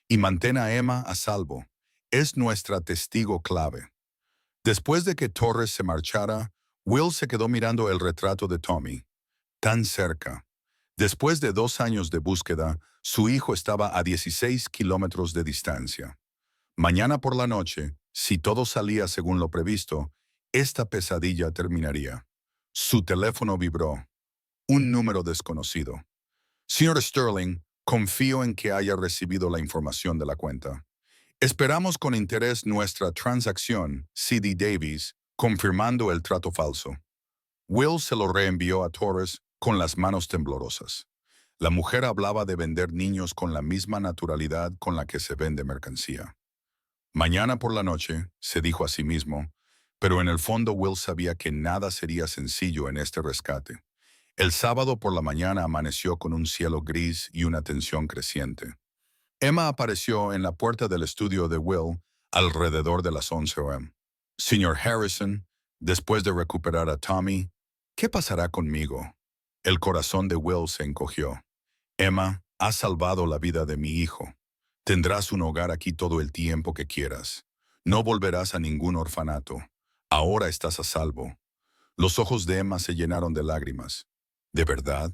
Y mantén a Emma a salvo. Es nuestra testigo clave. Después de que Torres se marchara, Will se quedó mirando el retrato de Tommy. Tan cerca. Después de 2 años de búsqueda, su hijo estaba a 16 kilómetros de distancia. Mañana por la noche, si todo salía según lo previsto, esta pesadilla terminaría. Su teléfono vibró. Un número desconocido. Señor Sterling, confío en que haya recibido la información de la cuenta. Esperamos con interés nuestra transacción, C.D. Davis, confirmando el trato falso. Will se lo reenvió a Torres con las manos temblorosas. La mujer hablaba de vender niños con la misma naturalidad con la que se vende mercancía. Mañana por la noche, se dijo a sí mismo, pero en el fondo Will sabía que nada sería sencillo en este rescate. El sábado por la mañana amaneció con un cielo gris y una tensión creciente. Emma apareció en la puerta del estudio de Will alrededor de las 11 m. Señor Harrison, después de recuperar a Tommy, ¿qué pasará conmigo? El corazón de Will se encogió. Emma, has salvado la vida de mi hijo. Tendrás un hogar aquí todo el tiempo que quieras. No volverás a ningún orfanato. Ahora estás a salvo. Los ojos de Emma se llenaron de lágrimas. ¿De verdad?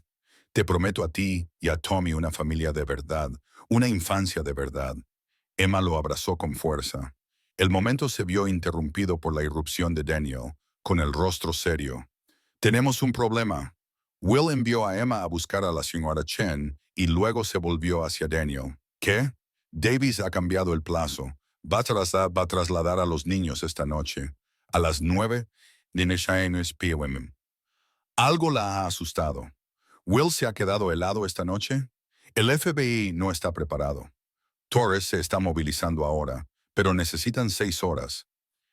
Te prometo a ti y a Tommy una familia de verdad, una infancia de verdad. Emma lo abrazó con fuerza. El momento se vio interrumpido por la irrupción de Daniel, con el rostro serio. Tenemos un problema. Will envió a Emma a buscar a la señora Chen y luego se volvió hacia Daniel. ¿Qué? Davis ha cambiado el plazo. Va a trasladar a los niños esta noche. A las 9 de p.m. Algo la ha asustado. ¿Will se ha quedado helado esta noche? El FBI no está preparado. Torres se está movilizando ahora, pero necesitan 6 horas.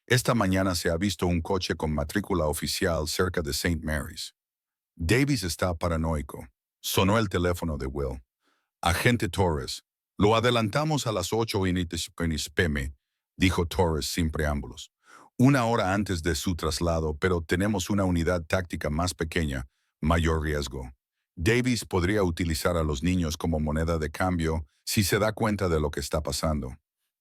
Esta mañana se ha visto un coche con matrícula oficial cerca de St. Mary's. Davis está paranoico. Sonó el teléfono de Will. Agente Torres, lo adelantamos a las 8:20 p.m., dijo Torres sin preámbulos. 1 hora antes de su traslado, pero tenemos una unidad táctica más pequeña, mayor riesgo. Davis podría utilizar a los niños como moneda de cambio si se da cuenta de lo que está pasando.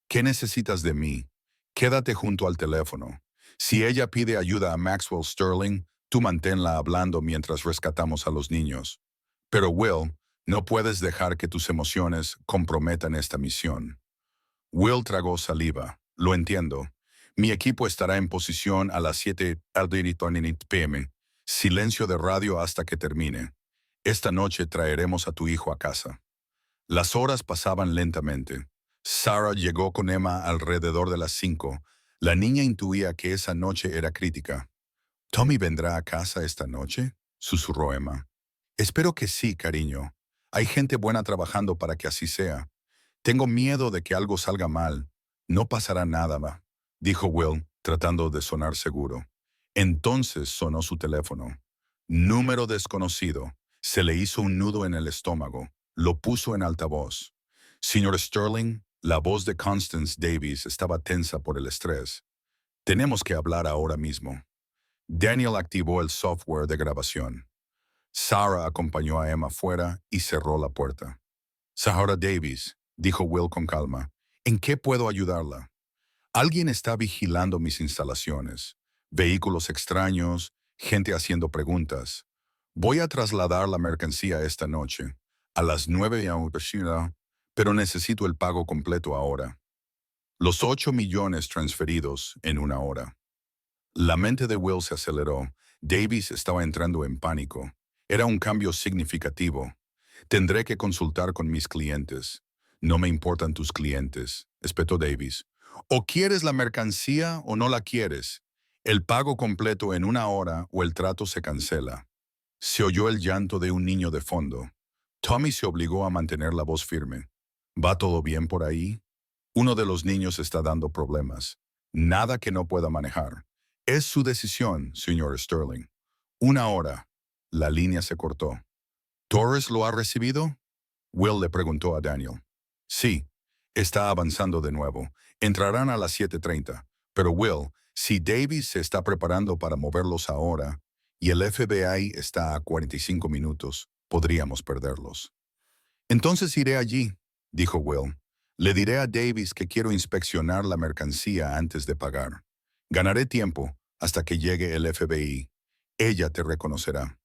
¿Qué necesitas de mí? Quédate junto al teléfono. Si ella pide ayuda a Maxwell Sterling, tú manténla hablando mientras rescatamos a los niños. Pero Will, no puedes dejar que tus emociones comprometan esta misión. Will tragó saliva. Lo entiendo. Mi equipo estará en posición a las 7:20 p.m. Silencio de radio hasta que termine. Esta noche traeremos a tu hijo a casa. Las horas pasaban lentamente. Sarah llegó con Emma alrededor de las 5. La niña intuía que esa noche era crítica. ¿Tommy vendrá a casa esta noche?, susurró Emma. Espero que sí, cariño. Hay gente buena trabajando para que así sea. Tengo miedo de que algo salga mal. No pasará nada, va, dijo Will, tratando de sonar seguro. Entonces sonó su teléfono. Número desconocido. Se le hizo un nudo en el estómago. Lo puso en altavoz. Señor Sterling, la voz de Constance Davis estaba tensa por el estrés. Tenemos que hablar ahora mismo. Daniel activó el software de grabación. Sarah acompañó a Emma fuera y cerró la puerta. Sahara Davis, dijo Will con calma, ¿en qué puedo ayudarla? Alguien está vigilando mis instalaciones. Vehículos extraños, gente haciendo preguntas. Voy a trasladar la mercancía esta noche, a las 9 a pero necesito el pago completo ahora. Los 8 millones transferidos en una hora. La mente de Will se aceleró. Davis estaba entrando en pánico. Era un cambio significativo. Tendré que consultar con mis clientes. No me importan tus clientes, espetó Davis. O quieres la mercancía o no la quieres. El pago completo en una hora o el trato se cancela. Se oyó el llanto de un niño de fondo. Tommy se obligó a mantener la voz firme. ¿Va todo bien por ahí? Uno de los niños está dando problemas. Nada que no pueda manejar. Es su decisión, señor Sterling. Una hora. La línea se cortó. ¿Torres lo ha recibido? Will le preguntó a Daniel. Sí, está avanzando de nuevo. Entrarán a las 7:30. Pero Will, si Davis se está preparando para moverlos ahora y el FBI está a 45 minutos, podríamos perderlos. Entonces iré allí, dijo Will. Le diré a Davis que quiero inspeccionar la mercancía antes de pagar. Ganaré tiempo hasta que llegue el FBI. Ella te reconocerá.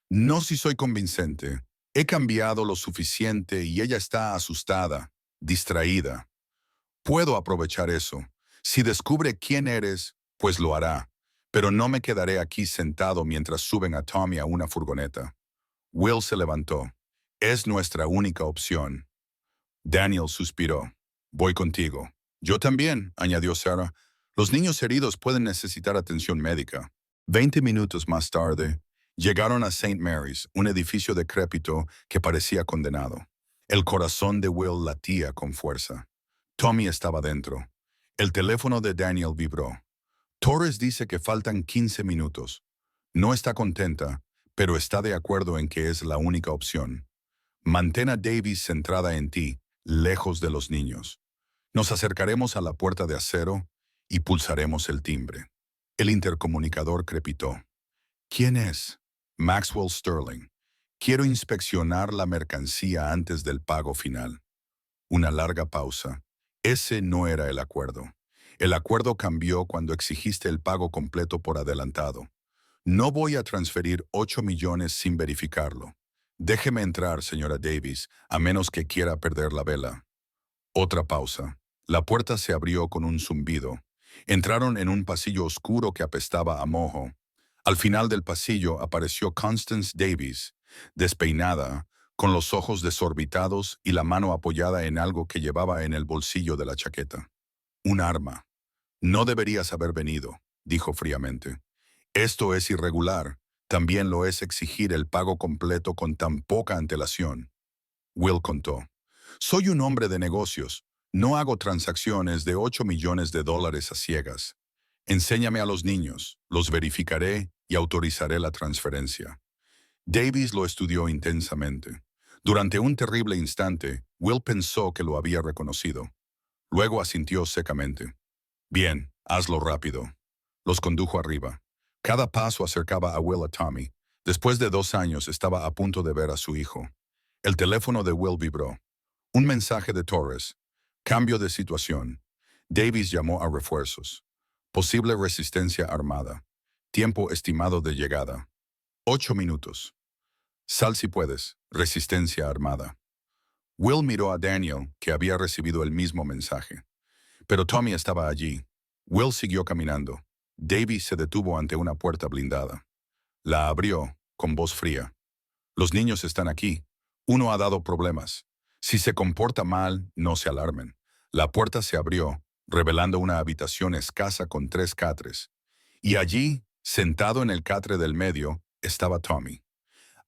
No si soy convincente. He cambiado lo suficiente y ella está asustada, distraída. Puedo aprovechar eso. Si descubre quién eres, pues lo hará. Pero no me quedaré aquí sentado mientras suben a Tommy a una furgoneta. Will se levantó. Es nuestra única opción. Daniel suspiró. Voy contigo. Yo también, añadió Sarah. Los niños heridos pueden necesitar atención médica. 20 minutos más tarde, llegaron a St. Mary's, un edificio decrépito que parecía condenado. El corazón de Will latía con fuerza. Tommy estaba dentro. El teléfono de Daniel vibró. Torres dice que faltan 15 minutos. No está contenta, pero está de acuerdo en que es la única opción. Mantén a Davis centrada en ti, lejos de los niños. Nos acercaremos a la puerta de acero y pulsaremos el timbre. El intercomunicador crepitó. ¿Quién es? Maxwell Sterling. Quiero inspeccionar la mercancía antes del pago final. Una larga pausa. Ese no era el acuerdo. El acuerdo cambió cuando exigiste el pago completo por adelantado. No voy a transferir 8 millones sin verificarlo. Déjeme entrar, señora Davis, a menos que quiera perder la vela. Otra pausa. La puerta se abrió con un zumbido. Entraron en un pasillo oscuro que apestaba a moho. Al final del pasillo apareció Constance Davis, despeinada, con los ojos desorbitados y la mano apoyada en algo que llevaba en el bolsillo de la chaqueta. Un arma. No deberías haber venido, dijo fríamente. Esto es irregular. También lo es exigir el pago completo con tan poca antelación. Will contó. Soy un hombre de negocios. No hago transacciones de 8 millones de dólares a ciegas. Enséñame a los niños, los verificaré y autorizaré la transferencia. Davis lo estudió intensamente. Durante un terrible instante, Will pensó que lo había reconocido. Luego asintió secamente. Bien, hazlo rápido. Los condujo arriba. Cada paso acercaba a Will a Tommy. Después de 2 años estaba a punto de ver a su hijo. El teléfono de Will vibró. Un mensaje de Torres. Cambio de situación. Davis llamó a refuerzos. Posible resistencia armada. Tiempo estimado de llegada. 8 minutos. Sal si puedes. Resistencia armada. Will miró a Daniel, que había recibido el mismo mensaje. Pero Tommy estaba allí. Will siguió caminando. Davis se detuvo ante una puerta blindada. La abrió, con voz fría. Los niños están aquí. Uno ha dado problemas. Si se comporta mal, no se alarmen. La puerta se abrió, revelando una habitación escasa con 3 catres. Y allí, sentado en el catre del medio, estaba Tommy.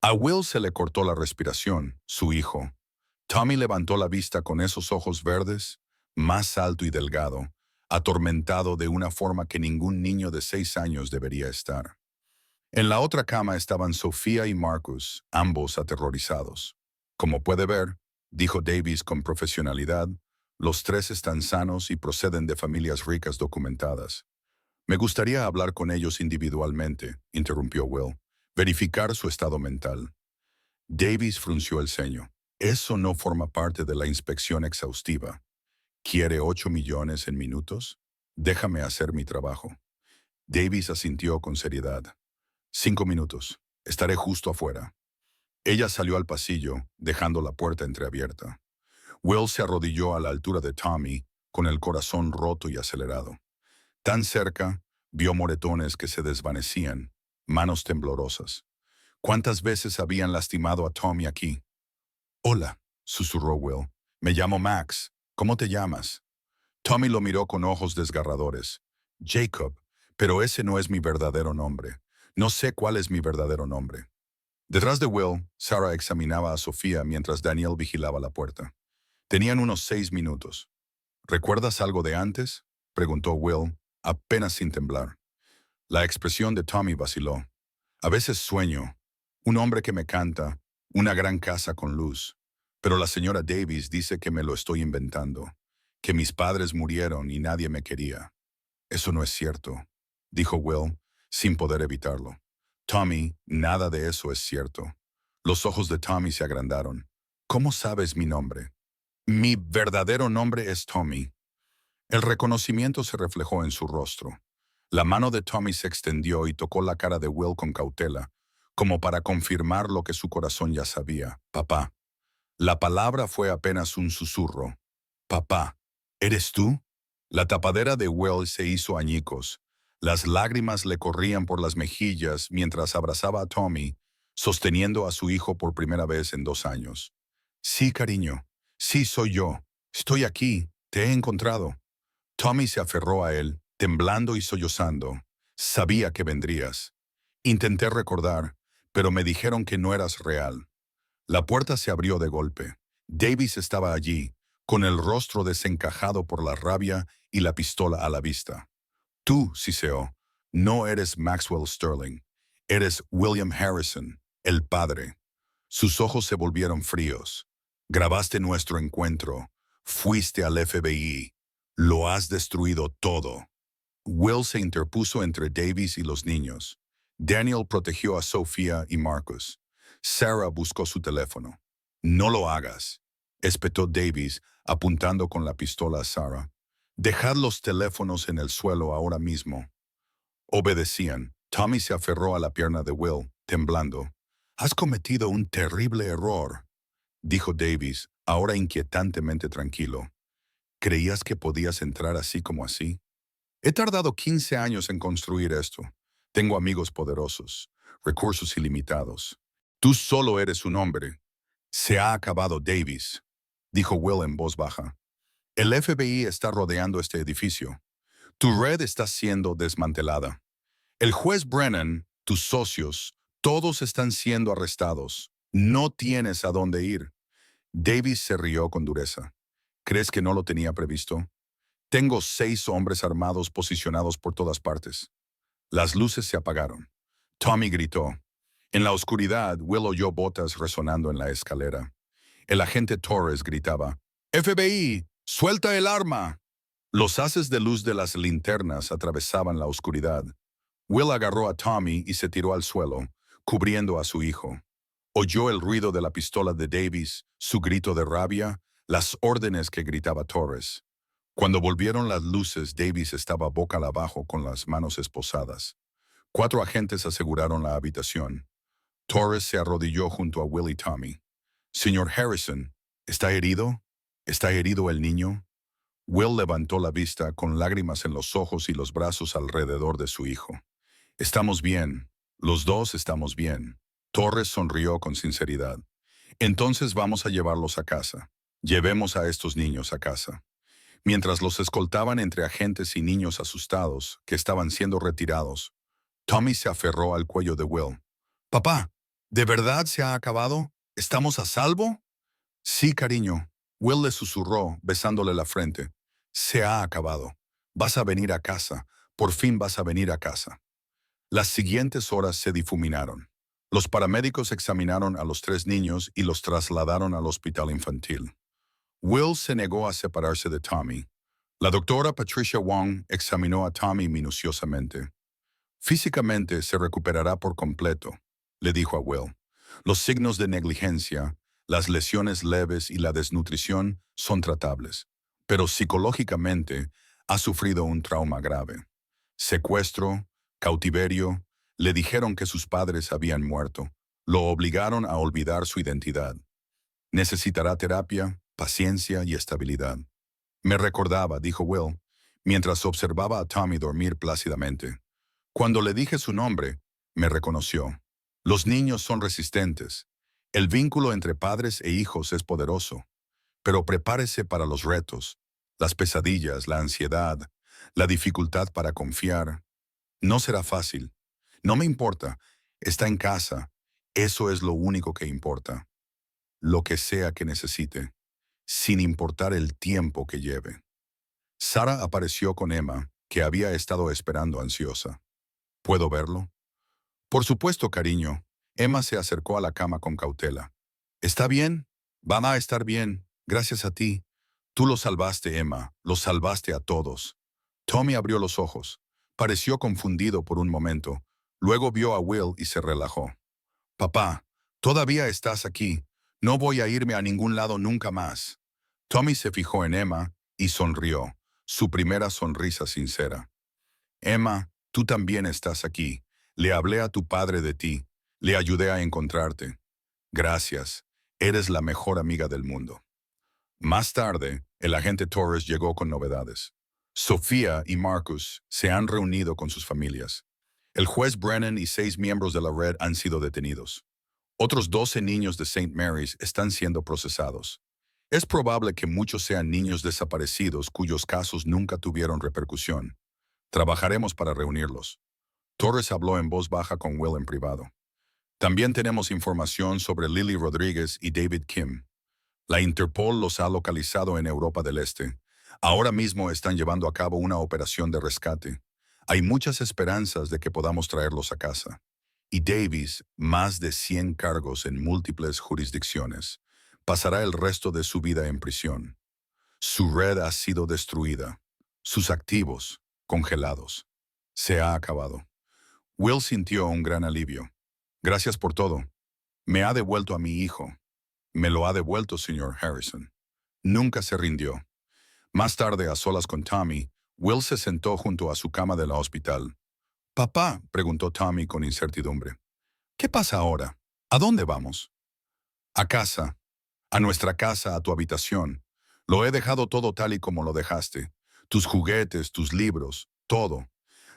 A Will se le cortó la respiración, su hijo. Tommy levantó la vista con esos ojos verdes, más alto y delgado, atormentado de una forma que ningún niño de 6 años debería estar. En la otra cama estaban Sofía y Marcus, ambos aterrorizados. Como puede ver, dijo Davis con profesionalidad, los 3 están sanos y proceden de familias ricas documentadas. Me gustaría hablar con ellos individualmente, interrumpió Will, verificar su estado mental. Davis frunció el ceño. Eso no forma parte de la inspección exhaustiva. ¿Quiere 8 millones en minutos? Déjame hacer mi trabajo. Davis asintió con seriedad. 5 minutos. Estaré justo afuera. Ella salió al pasillo, dejando la puerta entreabierta. Will se arrodilló a la altura de Tommy, con el corazón roto y acelerado. Tan cerca, vio moretones que se desvanecían, manos temblorosas. ¿Cuántas veces habían lastimado a Tommy aquí? Hola, susurró Will. Me llamo Max. ¿Cómo te llamas? Tommy lo miró con ojos desgarradores. Jacob, pero ese no es mi verdadero nombre. No sé cuál es mi verdadero nombre. Detrás de Will, Sarah examinaba a Sofía mientras Daniel vigilaba la puerta. Tenían unos 6 minutos. ¿Recuerdas algo de antes?, preguntó Will, apenas sin temblar. La expresión de Tommy vaciló. A veces sueño. Un hombre que me canta, una gran casa con luz. Pero la señora Davis dice que me lo estoy inventando, que mis padres murieron y nadie me quería. Eso no es cierto, dijo Will, sin poder evitarlo. Tommy, nada de eso es cierto. Los ojos de Tommy se agrandaron. ¿Cómo sabes mi nombre? Mi verdadero nombre es Tommy. El reconocimiento se reflejó en su rostro. La mano de Tommy se extendió y tocó la cara de Will con cautela, como para confirmar lo que su corazón ya sabía. Papá. La palabra fue apenas un susurro. Papá, ¿eres tú? La tapadera de Will se hizo añicos. Las lágrimas le corrían por las mejillas mientras abrazaba a Tommy, sosteniendo a su hijo por primera vez en 2 años. Sí, cariño. Sí, soy yo. Estoy aquí. Te he encontrado. Tommy se aferró a él, temblando y sollozando. Sabía que vendrías. Intenté recordar, pero me dijeron que no eras real. La puerta se abrió de golpe. Davis estaba allí, con el rostro desencajado por la rabia y la pistola a la vista. Tú, siseó, no eres Maxwell Sterling. Eres William Harrison, el padre. Sus ojos se volvieron fríos. Grabaste nuestro encuentro. Fuiste al FBI. Lo has destruido todo. Will se interpuso entre Davis y los niños. Daniel protegió a Sofía y Marcus. Sarah buscó su teléfono. No lo hagas, espetó Davis, apuntando con la pistola a Sarah. Dejad los teléfonos en el suelo ahora mismo. Obedecían. Tommy se aferró a la pierna de Will, temblando. Has cometido un terrible error, dijo Davis, ahora inquietantemente tranquilo. ¿Creías que podías entrar así como así? He tardado 15 años en construir esto. Tengo amigos poderosos, recursos ilimitados. Tú solo eres un hombre. Se ha acabado, Davis, dijo Will en voz baja. El FBI está rodeando este edificio. Tu red está siendo desmantelada. El juez Brennan, tus socios, todos están siendo arrestados. No tienes a dónde ir. Davis se rió con dureza. ¿Crees que no lo tenía previsto? Tengo 6 hombres armados posicionados por todas partes. Las luces se apagaron. Tommy gritó. En la oscuridad, Will oyó botas resonando en la escalera. El agente Torres gritaba, «FBI, suelta el arma». Los haces de luz de las linternas atravesaban la oscuridad. Will agarró a Tommy y se tiró al suelo, cubriendo a su hijo. Oyó el ruido de la pistola de Davis, su grito de rabia, las órdenes que gritaba Torres. Cuando volvieron las luces, Davis estaba boca abajo con las manos esposadas. 4 agentes aseguraron la habitación. Torres se arrodilló junto a Will y Tommy. «Señor Harrison, ¿está herido? ¿Está herido el niño?» Will levantó la vista con lágrimas en los ojos y los brazos alrededor de su hijo. «Estamos bien. Los dos estamos bien». Torres sonrió con sinceridad. «Entonces vamos a llevarlos a casa. Llevemos a estos niños a casa». Mientras los escoltaban entre agentes y niños asustados que estaban siendo retirados, Tommy se aferró al cuello de Will. «Papá, ¿de verdad se ha acabado? ¿Estamos a salvo?» «Sí, cariño», Will le susurró, besándole la frente. «Se ha acabado. Vas a venir a casa. Por fin vas a venir a casa». Las siguientes horas se difuminaron. Los paramédicos examinaron a los 3 niños y los trasladaron al hospital infantil. Will se negó a separarse de Tommy. La doctora Patricia Wong examinó a Tommy minuciosamente. «Físicamente se recuperará por completo», le dijo a Will. «Los signos de negligencia, las lesiones leves y la desnutrición son tratables, pero psicológicamente ha sufrido un trauma grave. Secuestro, cautiverio, Le dijeron que sus padres habían muerto. Lo obligaron a olvidar su identidad. Necesitará terapia, paciencia y estabilidad. Me recordaba, dijo Will, mientras observaba a Tommy dormir plácidamente. Cuando le dije su nombre, me reconoció. Los niños son resistentes. El vínculo entre padres e hijos es poderoso. Pero prepárese para los retos, las pesadillas, la ansiedad, la dificultad para confiar. No será fácil. No me importa. Está en casa. Eso es lo único que importa. Lo que sea que necesite, sin importar el tiempo que lleve. Sara apareció con Emma, que había estado esperando ansiosa. ¿Puedo verlo? Por supuesto, cariño. Emma se acercó a la cama con cautela. ¿Está bien? Va a estar bien, gracias a ti. Tú lo salvaste, Emma, lo salvaste a todos. Tommy abrió los ojos. Pareció confundido por un momento. Luego vio a Will y se relajó. Papá, todavía estás aquí. No voy a irme a ningún lado nunca más. Tommy se fijó en Emma y sonrió, su primera sonrisa sincera. Emma, tú también estás aquí. Le hablé a tu padre de ti. Le ayudé a encontrarte. Gracias. Eres la mejor amiga del mundo. Más tarde, el agente Torres llegó con novedades. Sofía y Marcus se han reunido con sus familias. El juez Brennan y 6 miembros de la red han sido detenidos. Otros 12 niños de St. Mary's están siendo procesados. Es probable que muchos sean niños desaparecidos cuyos casos nunca tuvieron repercusión. Trabajaremos para reunirlos. Torres habló en voz baja con Will en privado. También tenemos información sobre Lily Rodríguez y David Kim. La Interpol los ha localizado en Europa del Este. Ahora mismo están llevando a cabo una operación de rescate. Hay muchas esperanzas de que podamos traerlos a casa. Y Davis, más de 100 cargos en múltiples jurisdicciones, pasará el resto de su vida en prisión. Su red ha sido destruida. Sus activos, congelados. Se ha acabado. Will sintió un gran alivio. Gracias por todo. Me ha devuelto a mi hijo. Me lo ha devuelto, señor Harrison. Nunca se rindió. Más tarde, a solas con Tommy, Will se sentó junto a su cama del hospital. «Papá», preguntó Tommy con incertidumbre. «¿Qué pasa ahora? ¿A dónde vamos?» «A casa. A nuestra casa, a tu habitación. Lo he dejado todo tal y como lo dejaste. Tus juguetes, tus libros, todo.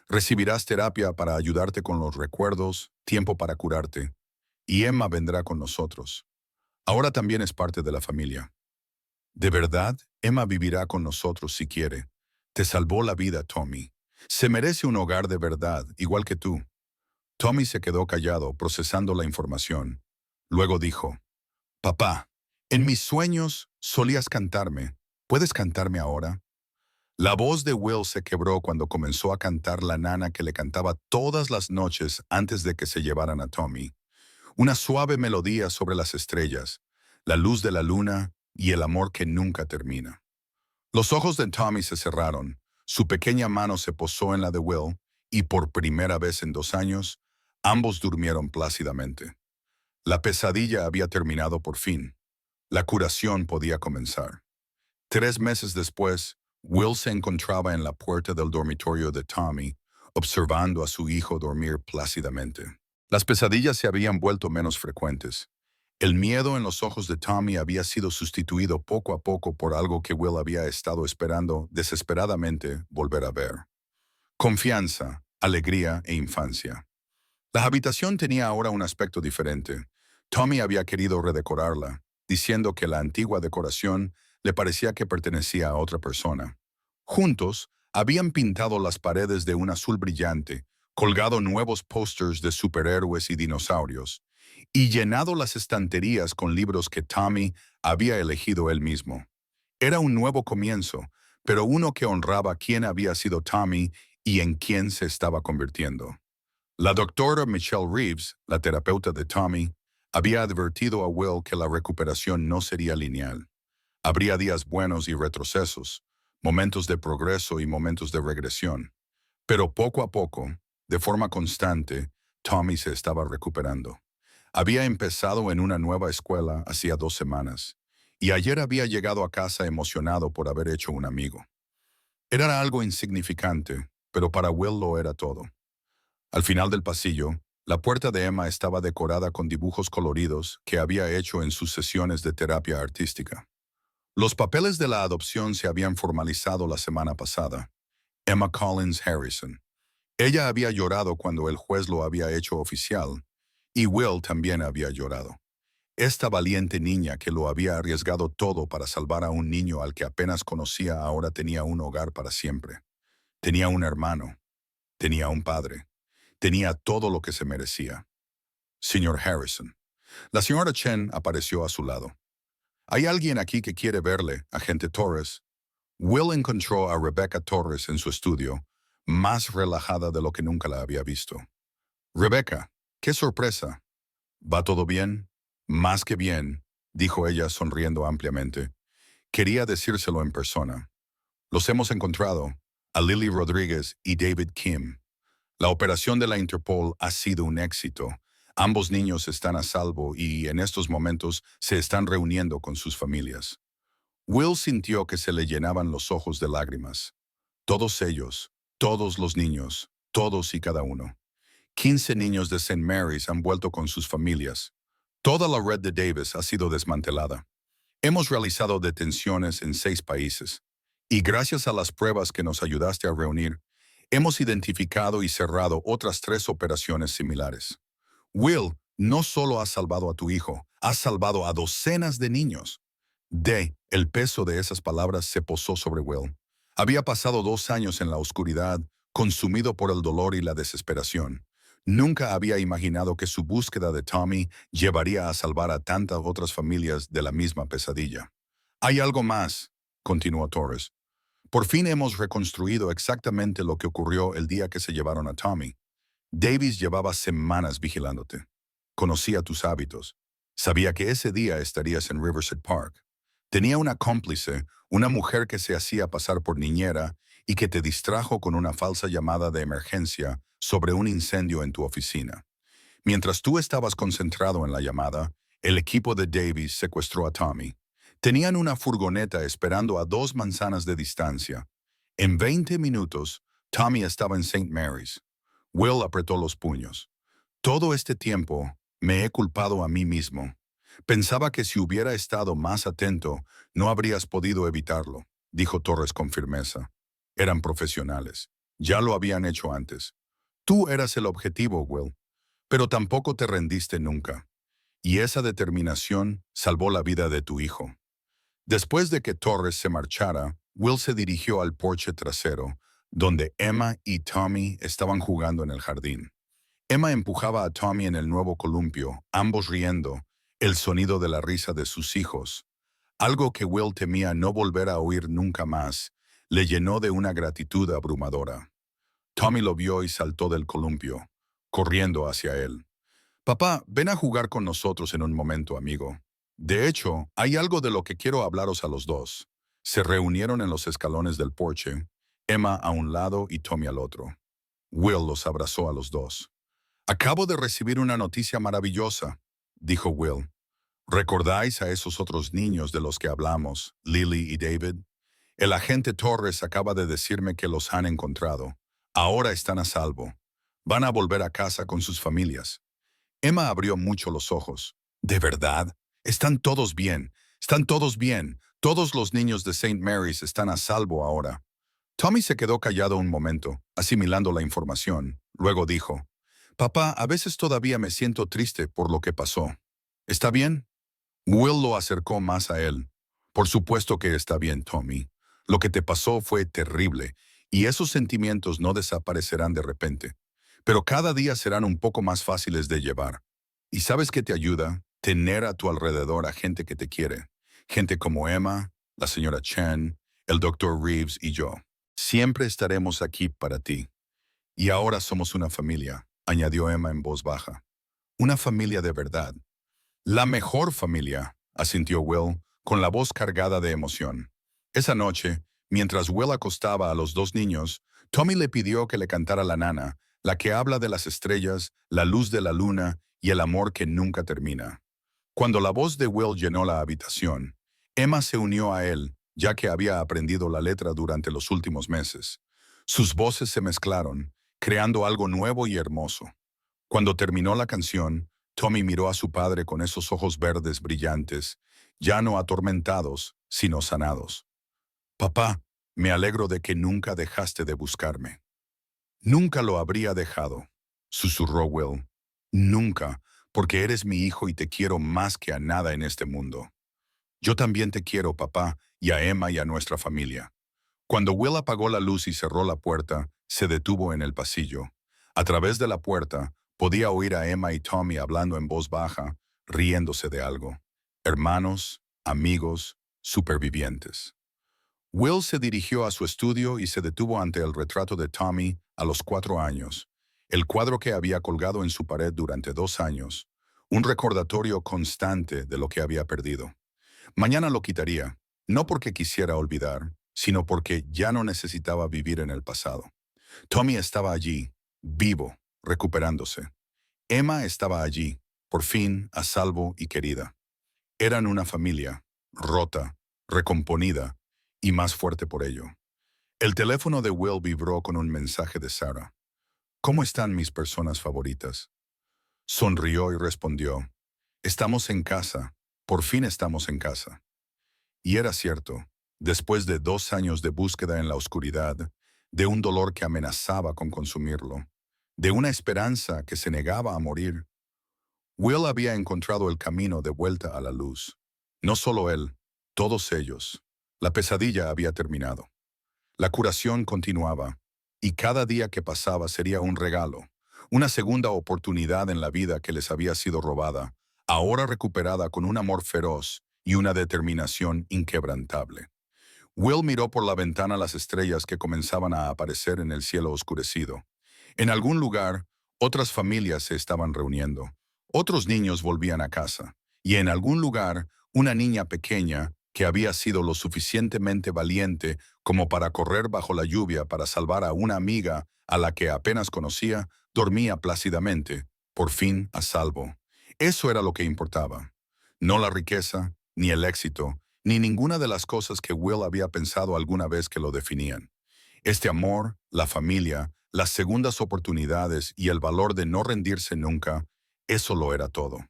Recibirás terapia para ayudarte con los recuerdos, tiempo para curarte. Y Emma vendrá con nosotros. Ahora también es parte de la familia. De verdad, Emma vivirá con nosotros si quiere. Te salvó la vida, Tommy. Se merece un hogar de verdad, igual que tú». Tommy se quedó callado, procesando la información. Luego dijo, «Papá, en mis sueños solías cantarme. ¿Puedes cantarme ahora?» La voz de Will se quebró cuando comenzó a cantar la nana que le cantaba todas las noches antes de que se llevaran a Tommy. Una suave melodía sobre las estrellas, la luz de la luna y el amor que nunca termina. Los ojos de Tommy se cerraron, su pequeña mano se posó en la de Will y por primera vez en 2 años, ambos durmieron plácidamente. La pesadilla había terminado por fin. La curación podía comenzar. 3 meses después, Will se encontraba en la puerta del dormitorio de Tommy, observando a su hijo dormir plácidamente. Las pesadillas se habían vuelto menos frecuentes. El miedo en los ojos de Tommy había sido sustituido poco a poco por algo que Will había estado esperando desesperadamente volver a ver. Confianza, alegría e infancia. La habitación tenía ahora un aspecto diferente. Tommy había querido redecorarla, diciendo que la antigua decoración le parecía que pertenecía a otra persona. Juntos, habían pintado las paredes de un azul brillante, colgado nuevos pósters de superhéroes y dinosaurios, y llenado las estanterías con libros que Tommy había elegido él mismo. Era un nuevo comienzo, pero uno que honraba quién había sido Tommy y en quién se estaba convirtiendo. La doctora Michelle Reeves, la terapeuta de Tommy, había advertido a Will que la recuperación no sería lineal. Habría días buenos y retrocesos, momentos de progreso y momentos de regresión. Pero poco a poco, de forma constante, Tommy se estaba recuperando. Había empezado en una nueva escuela hacía 2 semanas, y ayer había llegado a casa emocionado por haber hecho un amigo. Era algo insignificante, pero para Will lo era todo. Al final del pasillo, la puerta de Emma estaba decorada con dibujos coloridos que había hecho en sus sesiones de terapia artística. Los papeles de la adopción se habían formalizado la semana pasada. Emma Collins Harrison. Ella había llorado cuando el juez lo había hecho oficial, y Will también había llorado. Esta valiente niña que lo había arriesgado todo para salvar a un niño al que apenas conocía ahora tenía un hogar para siempre. Tenía un hermano. Tenía un padre. Tenía todo lo que se merecía. Señor Harrison. La señora Chen apareció a su lado. Hay alguien aquí que quiere verle, agente Torres. Will encontró a Rebecca Torres en su estudio, más relajada de lo que nunca la había visto. Rebecca, qué sorpresa. ¿Va todo bien? Más que bien, dijo ella sonriendo ampliamente. Quería decírselo en persona. Los hemos encontrado, a Lily Rodríguez y David Kim. La operación de la Interpol ha sido un éxito. Ambos niños están a salvo y en estos momentos se están reuniendo con sus familias. Will sintió que se le llenaban los ojos de lágrimas. Todos ellos, todos los niños, todos y cada uno. 15 niños de St. Mary's han vuelto con sus familias. Toda la red de Davis ha sido desmantelada. Hemos realizado detenciones en 6 países. Y gracias a las pruebas que nos ayudaste a reunir, hemos identificado y cerrado otras 3 operaciones similares. Will, no solo has salvado a tu hijo, has salvado a docenas de niños. El peso de esas palabras se posó sobre Will. Había pasado 2 años en la oscuridad, consumido por el dolor y la desesperación. Nunca había imaginado que su búsqueda de Tommy llevaría a salvar a tantas otras familias de la misma pesadilla. Hay algo más, continuó Torres. Por fin hemos reconstruido exactamente lo que ocurrió el día que se llevaron a Tommy. Davis llevaba semanas vigilándote. Conocía tus hábitos. Sabía que ese día estarías en Riverside Park. Tenía una cómplice, una mujer que se hacía pasar por niñera y que te distrajo con una falsa llamada de emergencia sobre un incendio en tu oficina. Mientras tú estabas concentrado en la llamada, el equipo de Davis secuestró a Tommy. Tenían una furgoneta esperando a 2 manzanas de distancia. En 20 minutos, Tommy estaba en St. Mary's. Will apretó los puños. Todo este tiempo me he culpado a mí mismo. Pensaba que si hubiera estado más atento, no habrías podido evitarlo, dijo Torres con firmeza. Eran profesionales. Ya lo habían hecho antes. Tú eras el objetivo, Will, pero tampoco te rendiste nunca. Y esa determinación salvó la vida de tu hijo. Después de que Torres se marchara, Will se dirigió al porche trasero, donde Emma y Tommy estaban jugando en el jardín. Emma empujaba a Tommy en el nuevo columpio, ambos riendo, el sonido de la risa de sus hijos. Algo que Will temía no volver a oír nunca más, le llenó de una gratitud abrumadora. Tommy lo vio y saltó del columpio, corriendo hacia él. Papá, ven a jugar con nosotros en un momento, amigo. De hecho, hay algo de lo que quiero hablaros a los dos. Se reunieron en los escalones del porche, Emma a un lado y Tommy al otro. Will los abrazó a los dos. Acabo de recibir una noticia maravillosa, dijo Will. ¿Recordáis a esos otros niños de los que hablamos, Lily y David? El agente Torres acaba de decirme que los han encontrado. Ahora están a salvo. Van a volver a casa con sus familias. Emma abrió mucho los ojos. ¿De verdad? Están todos bien. Están todos bien. Todos los niños de St. Mary's están a salvo ahora. Tommy se quedó callado un momento, asimilando la información. Luego dijo, Papá, a veces todavía me siento triste por lo que pasó. ¿Está bien? Will lo acercó más a él. Por supuesto que está bien, Tommy. Lo que te pasó fue terrible, y esos sentimientos no desaparecerán de repente. Pero cada día serán un poco más fáciles de llevar. ¿Y sabes qué te ayuda? Tener a tu alrededor a gente que te quiere. Gente como Emma, la señora Chen, el doctor Reeves y yo. Siempre estaremos aquí para ti. Y ahora somos una familia, añadió Emma en voz baja. Una familia de verdad. La mejor familia, asintió Will, con la voz cargada de emoción. Esa noche, mientras Will acostaba a los 2 niños, Tommy le pidió que le cantara la nana, la que habla de las estrellas, la luz de la luna y el amor que nunca termina. Cuando la voz de Will llenó la habitación, Emma se unió a él, ya que había aprendido la letra durante los últimos meses. Sus voces se mezclaron, creando algo nuevo y hermoso. Cuando terminó la canción, Tommy miró a su padre con esos ojos verdes brillantes, ya no atormentados, sino sanados. Papá, me alegro de que nunca dejaste de buscarme. Nunca lo habría dejado, susurró Will. Nunca, porque eres mi hijo y te quiero más que a nada en este mundo. Yo también te quiero, papá, y a Emma y a nuestra familia. Cuando Will apagó la luz y cerró la puerta, se detuvo en el pasillo. A través de la puerta, podía oír a Emma y Tommy hablando en voz baja, riéndose de algo. Hermanos, amigos, supervivientes. Will se dirigió a su estudio y se detuvo ante el retrato de Tommy a los 4 años, el cuadro que había colgado en su pared durante 2 años, un recordatorio constante de lo que había perdido. Mañana lo quitaría, no porque quisiera olvidar, sino porque ya no necesitaba vivir en el pasado. Tommy estaba allí, vivo, recuperándose. Emma estaba allí, por fin, a salvo y querida. Eran una familia, rota, recomponida, y más fuerte por ello. El teléfono de Will vibró con un mensaje de Sarah. ¿Cómo están mis personas favoritas? Sonrió y respondió, estamos en casa, por fin estamos en casa. Y era cierto, después de 2 años de búsqueda en la oscuridad, de un dolor que amenazaba con consumirlo, de una esperanza que se negaba a morir, Will había encontrado el camino de vuelta a la luz. No solo él, todos ellos. La pesadilla había terminado. La curación continuaba, y cada día que pasaba sería un regalo, una segunda oportunidad en la vida que les había sido robada, ahora recuperada con un amor feroz y una determinación inquebrantable. Will miró por la ventana las estrellas que comenzaban a aparecer en el cielo oscurecido. En algún lugar, otras familias se estaban reuniendo. Otros niños volvían a casa. Y en algún lugar, una niña pequeña, que había sido lo suficientemente valiente como para correr bajo la lluvia para salvar a una amiga a la que apenas conocía, dormía plácidamente, por fin a salvo. Eso era lo que importaba. No la riqueza, ni el éxito, ni ninguna de las cosas que Will había pensado alguna vez que lo definían. Este amor, la familia, las segundas oportunidades y el valor de no rendirse nunca, eso lo era todo.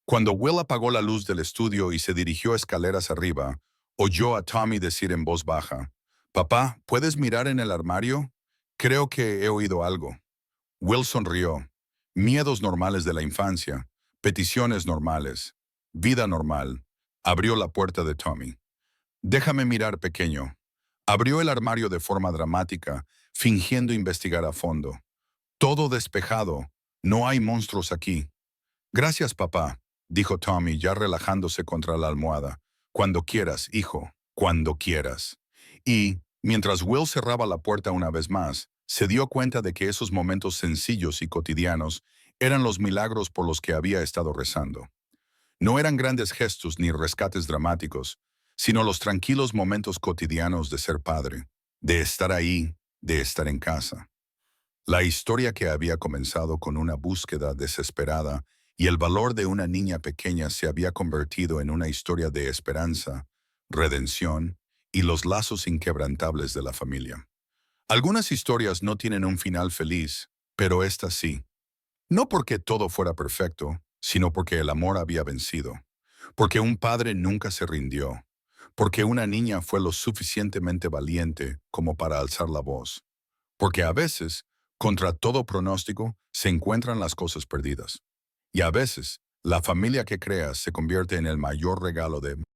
Cuando Will apagó la luz del estudio y se dirigió escaleras arriba, oyó a Tommy decir en voz baja, «Papá, ¿puedes mirar en el armario? Creo que he oído algo». Will sonrió. Miedos normales de la infancia, peticiones normales, vida normal. Abrió la puerta de Tommy. «Déjame mirar, pequeño». Abrió el armario de forma dramática, fingiendo investigar a fondo. «Todo despejado. No hay monstruos aquí». «Gracias, papá», dijo Tommy, ya relajándose contra la almohada. «Cuando quieras, hijo, cuando quieras». Y, mientras Will cerraba la puerta una vez más, se dio cuenta de que esos momentos sencillos y cotidianos eran los milagros por los que había estado rezando. No eran grandes gestos ni rescates dramáticos, sino los tranquilos momentos cotidianos de ser padre, de estar ahí, de estar en casa. La historia que había comenzado con una búsqueda desesperada y el valor de una niña pequeña se había convertido en una historia de esperanza, redención y los lazos inquebrantables de la familia. Algunas historias no tienen un final feliz, pero esta sí. No porque todo fuera perfecto, sino porque el amor había vencido, porque un padre nunca se rindió, porque una niña fue lo suficientemente valiente como para alzar la voz, porque a veces, contra todo pronóstico, se encuentran las cosas perdidas. Y a veces, la familia que creas se convierte en el mayor regalo de